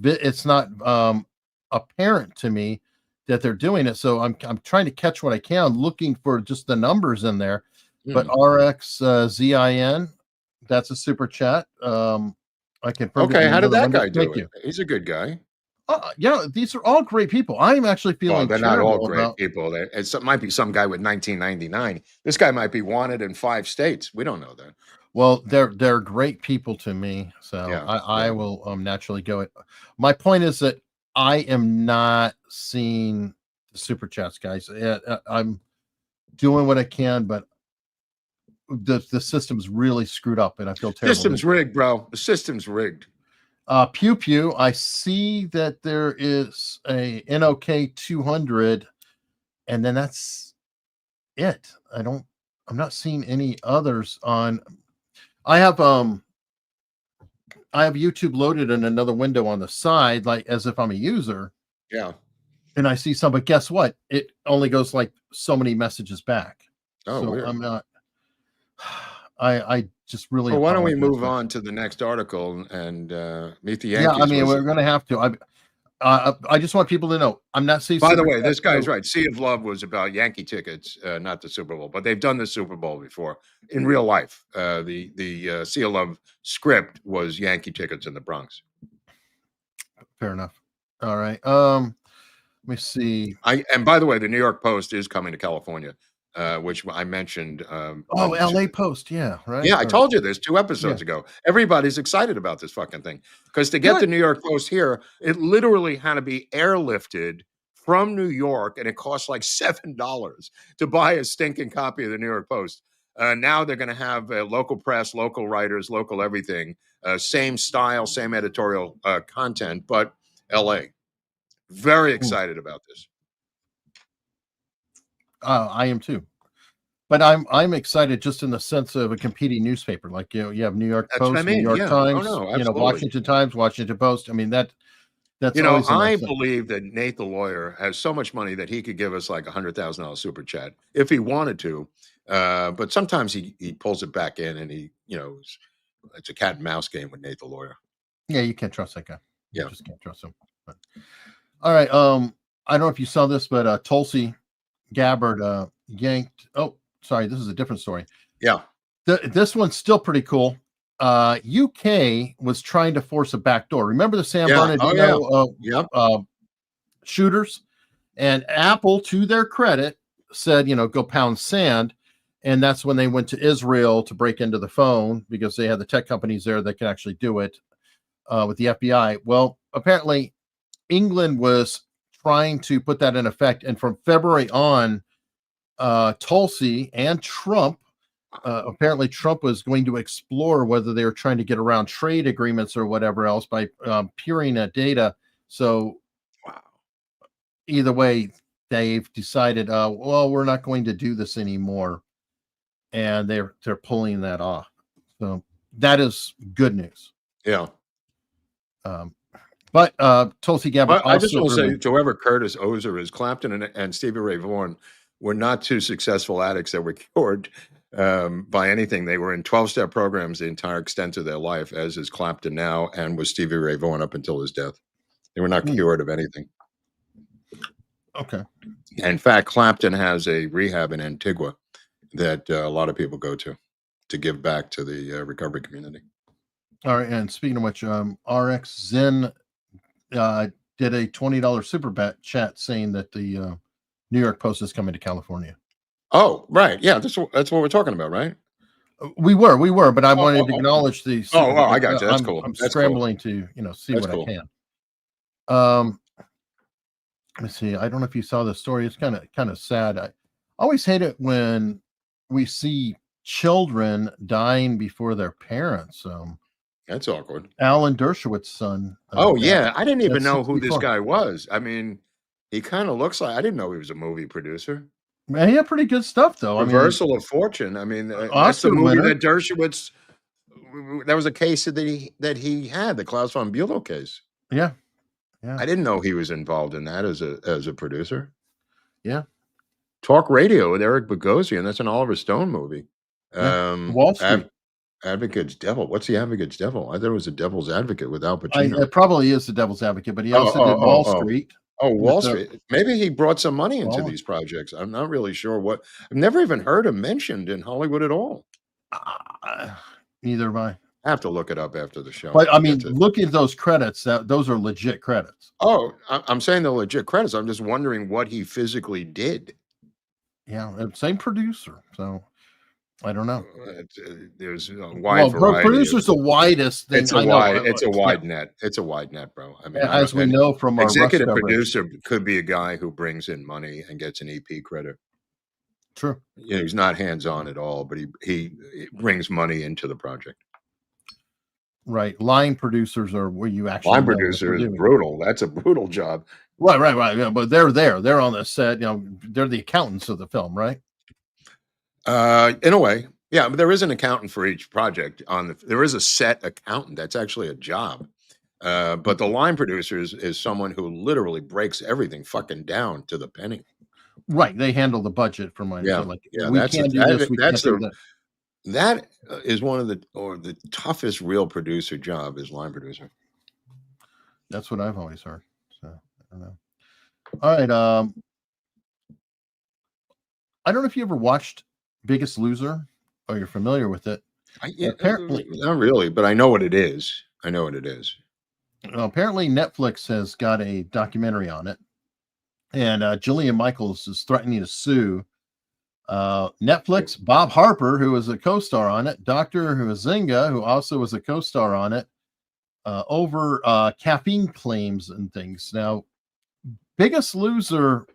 apparent to me that they're doing it. So I'm trying to catch what I can, looking for just the numbers in there. But RXZIN, that's a super chat. I can. Okay, how did that guy do it? He's a good guy. Yeah, these are all great people. I'm actually feeling. Well, they're not all great people. It might be some guy with 1999. This guy might be wanted in 5 states. We don't know that. Well, they're great people to me, so yeah, I will naturally go. My point is that I am not seeing the super chats, guys. I'm doing what I can, but the system's really screwed up, and I feel terrible. System's rigged, bro. The system's rigged. Pew Pew. I see that there is a NOK 200, and then that's it. I'm not seeing any others on. I have YouTube loaded in another window on the side, like as if I'm a user. Yeah. and I see some, but guess what? It only goes like so many messages back. Oh, so weird. I'm not. I just really. Well, why don't we move on to the next article and meet the Yankees? Yeah, I mean, we're going to have to. I just want people to know I'm not saying. By the way, this guy's right. Sea of Love was about Yankee tickets, not the Super Bowl, but they've done the Super Bowl before in real life. The Sea of Love script was Yankee tickets in the Bronx. Fair enough. All right. Let me see. And by the way, the New York Post is coming to California, which I mentioned. LA Post. Yeah. Right. Yeah. I told you this 2 episodes ago. Everybody's excited about this fucking thing because to get the New York Post here, it literally had to be airlifted from New York, and it costs like $7 to buy a stinking copy of the New York Post. Now they're going to have local press, local writers, local everything, same style, same editorial content, but LA. Very excited about this. I am too, but I'm excited just in the sense of a competing newspaper. Like you have New York Post, New York Times, Washington Times, Washington Post. I mean that's I believe that Nate the lawyer has so much money that he could give us like $100,000 super chat if he wanted to. But sometimes he pulls it back in, and it's a cat and mouse game with Nate the lawyer. Yeah, you can't trust that guy. Yeah, you just can't trust him. But, all right. I don't know if you saw this, but Tulsi Gabbard yanked. Oh, sorry, this is a different story. Yeah, this one's still pretty cool. UK was trying to force a backdoor. Remember the San Bernardino shooters? And Apple, to their credit, said, go pound sand. And that's when they went to Israel to break into the phone because they had the tech companies there that could actually do it with the FBI. Well, apparently England was trying to put that in effect. And from February on, Tulsi and Trump, apparently Trump was going to explore whether they were trying to get around trade agreements or whatever else by peering at data. So either way, they've decided, well, we're not going to do this anymore. And they're pulling that off. So that is good news. Yeah. But Tulsi Gabbard. I just want to say to whoever Curtis Ozer is, Clapton and Stevie Ray Vaughan were not two successful addicts that were cured by anything. They were in 12-step programs the entire extent of their life, as is Clapton now, and was Stevie Ray Vaughan up until his death. They were not cured of anything. Okay. In fact, Clapton has a rehab in Antigua that a lot of people go to give back to the recovery community. All right. And speaking of which, RX Zen did a $20 super chat saying that the New York Post is coming to California. Oh, right. Yeah, that's what we're talking about, right? We were, but I wanted to acknowledge the. I got you. That's cool. I'm that's scrambling cool. to, see that's what cool. I can. Let's see. I don't know if you saw the story. It's kind of sad. I always hate it when we see children dying before their parents. That's awkward. Alan Dershowitz's son. I didn't even know who this guy was. I mean, he kind of looks like, I didn't know he was a movie producer. Man, he had pretty good stuff, though. Reversal of Fortune. I mean, that's the movie that Dershowitz. That was a case that he had, the Klaus von Bülow case. Yeah. I didn't know he was involved in that as a producer. Yeah. Talk Radio with Eric Bogosian. That's an Oliver Stone movie. Wall Street. Advocate's Devil. What's the Advocate's Devil? I thought it was the Devil's Advocate with Al Pacino. It probably is the Devil's Advocate, but he also did Wall Street. Oh, Wall Street. Maybe he brought some money into these projects. I'm not really sure what. I've never even heard him mentioned in Hollywood at all. Neither have I. I have to look it up after the show. But I mean, look at those credits. Those are legit credits. Oh, I'm saying they're legit credits. I'm just wondering what he physically did. Yeah, same producer. So I don't know. There's a wide variety. Producer's the widest thing. It's a wide net. It's a wide net, bro. I mean, as we know from our executive producer could be a guy who brings in money and gets an EP credit. True. He's not hands-on at all, but he brings money into the project. Right. Line producers are where you actually. Line producer is brutal. That's a brutal job. Right. Yeah, but they're there. They're on the set. They're the accountants of the film, right? In a way, yeah. But there is an accountant for each project. There is a set accountant. That's actually a job. But the line producer is someone who literally breaks everything fucking down to the penny. Right. They handle the budget for mine. Yeah. So like, Yeah. we can't do this. We can't do that. That is one of the toughest real producer job is line producer. That's what I've always heard. So I don't know. All right. I don't know if you ever watched Biggest Loser or you're familiar with it. Apparently, not really, but I know what it is. I know what it is. Apparently, Netflix has got a documentary on it, and Jillian Michaels is threatening to sue Netflix, Bob Harper, who was a co-star on it, Dr. Huizinga, who also was a co-star on it, over caffeine claims and things. Now, Biggest Loser,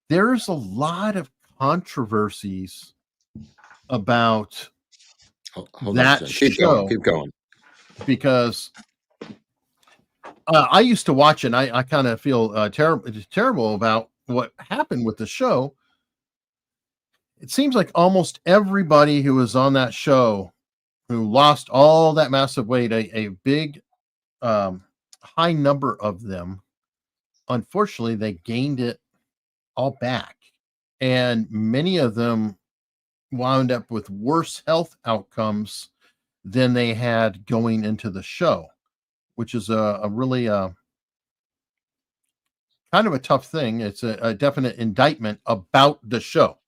there's a lot of controversies about that show. Keep going. Because I used to watch it, and I kind of feel terrible about what happened with the show. It seems like almost everybody who was on that show who lost all that massive weight, a big high number of them, unfortunately, they gained it all back. And many of them wound up with worse health outcomes than they had going into the show, which is a really kind of a tough thing. It's a definite indictment about the show.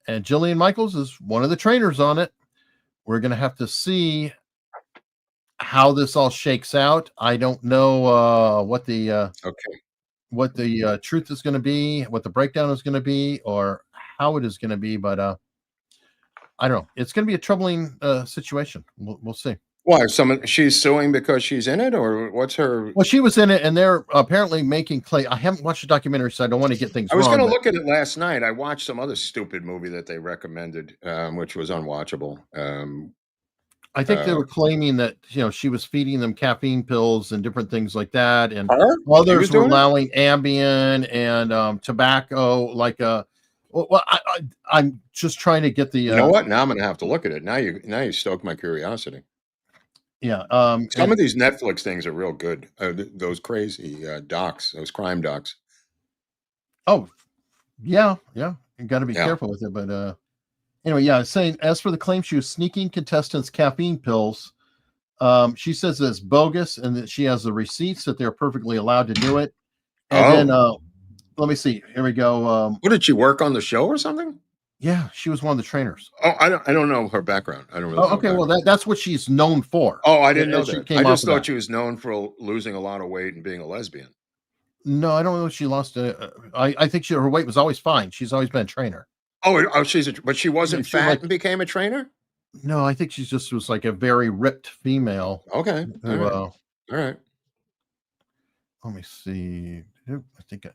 And Jillian Michaels is one of the trainers on it. We're going to have to see how this all shakes out. I don't know what the truth is going to be, what the breakdown is going to be, or how it is going to be. But I don't know. It's going to be a troubling situation. We'll see. Why? She's suing because she's in it, or what's her? Well, she was in it, and they're apparently making claim. I haven't watched the documentary, so I don't want to get things wrong. I was going to look at it last night. I watched some other stupid movie that they recommended, which was unwatchable. I think they were claiming that she was feeding them caffeine pills and different things like that, and others were allowing Ambien and tobacco. Like I'm just trying to get the. You know what? Now I'm going to have to look at it. Now you stoked my curiosity. Yeah. Some of these Netflix things are real good. Those crazy docs, those crime docs. Oh, yeah. You got to be careful with it. But anyway, yeah. Saying as for the claim she was sneaking contestants caffeine pills, she says it's bogus and that she has the receipts that they're perfectly allowed to do it. And then let me see. Here we go. What did she work on the show or something? Yeah, she was one of the trainers. Oh, I don't know her background. I don't really. Oh, okay. Well, that's what she's known for. Oh, I didn't know that. I just thought she was known for losing a lot of weight and being a lesbian. No, I don't know if she lost. I think her weight was always fine. She's always been a trainer. Oh, but she wasn't fat and became a trainer. No, I think she just was like a very ripped female. Okay. All right. Let me see. I think.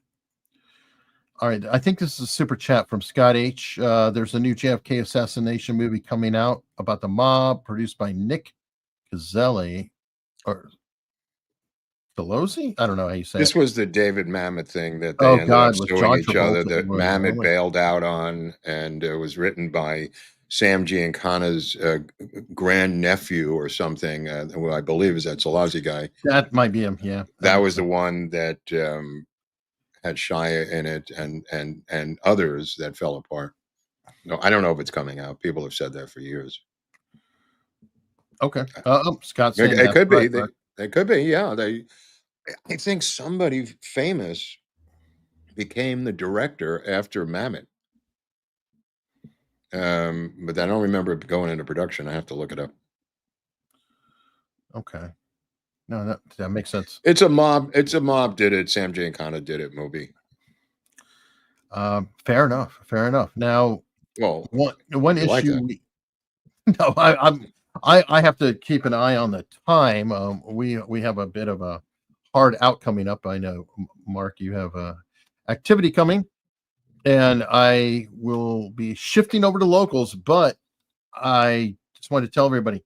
All right, I think this is a super chat from Scott H. There's a new JFK assassination movie coming out about the mob, produced by Nick Cazzelli or Pelosi. I don't know how you say this it. was the David Mamet thing that they ended up suing each other that Mamet bailed out on, and it was written by Sam Giancana's grandnephew or something, who I believe is that Salazzi guy. That might be him, yeah. That was the one that had Shia in it and others that fell apart. No, I don't know if it's coming out. People have said that for years. Okay. Scott saying it could be. They could be, yeah. I think somebody famous became the director after Mamet. But I don't remember it going into production. I have to look it up. Okay. No, that makes sense. It's a mob did it. Sam Giancana did it movie. Fair enough. Now, well, one issue. No, I have to keep an eye on the time. We have a bit of a hard out coming up. I know, Mark, you have a activity coming, and I will be shifting over to locals. But I just wanted to tell everybody,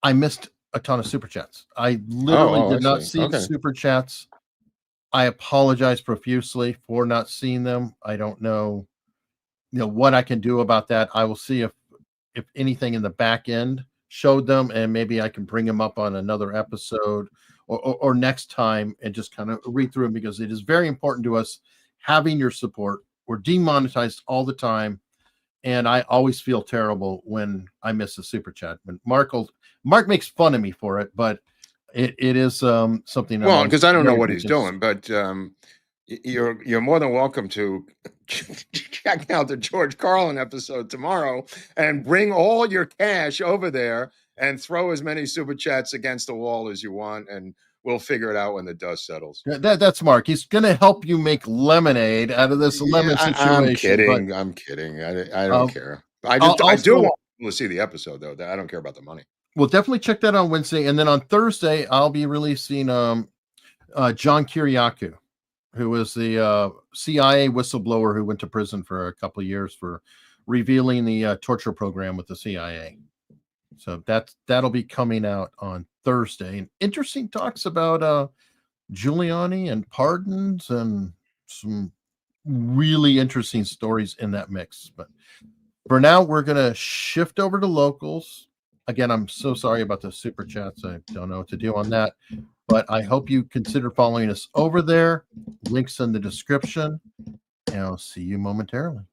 I missed a ton of super chats. I literally did not see the super chats. I apologize profusely for not seeing them. I don't know what I can do about that. I will see if anything in the back end showed them, and maybe I can bring them up on another episode or next time and just kind of read through them, because it is very important to us having your support. We're demonetized all the time, and I always feel terrible when I miss a super chat. But Mark makes fun of me for it, but it is something. Well, because I don't know what he's doing, but you're more than welcome to check out the George Carlin episode tomorrow and bring all your cash over there and throw as many super chats against the wall as you want, and we'll figure it out when the dust settles. That's Mark. He's going to help you make lemonade out of this lemon situation. I'm kidding. I don't care. I do want people to see the episode, though. I don't care about the money. We'll definitely check that on Wednesday. And then on Thursday, I'll be releasing John Kiriakou, who was the CIA whistleblower who went to prison for a couple of years for revealing the torture program with the CIA. So that'll be coming out on Thursday. And interesting talks about Giuliani and pardons and some really interesting stories in that mix. But for now, we're going to shift over to locals. Again, I'm so sorry about the super chats. I don't know what to do on that. But I hope you consider following us over there. Links in the description. And I'll see you momentarily.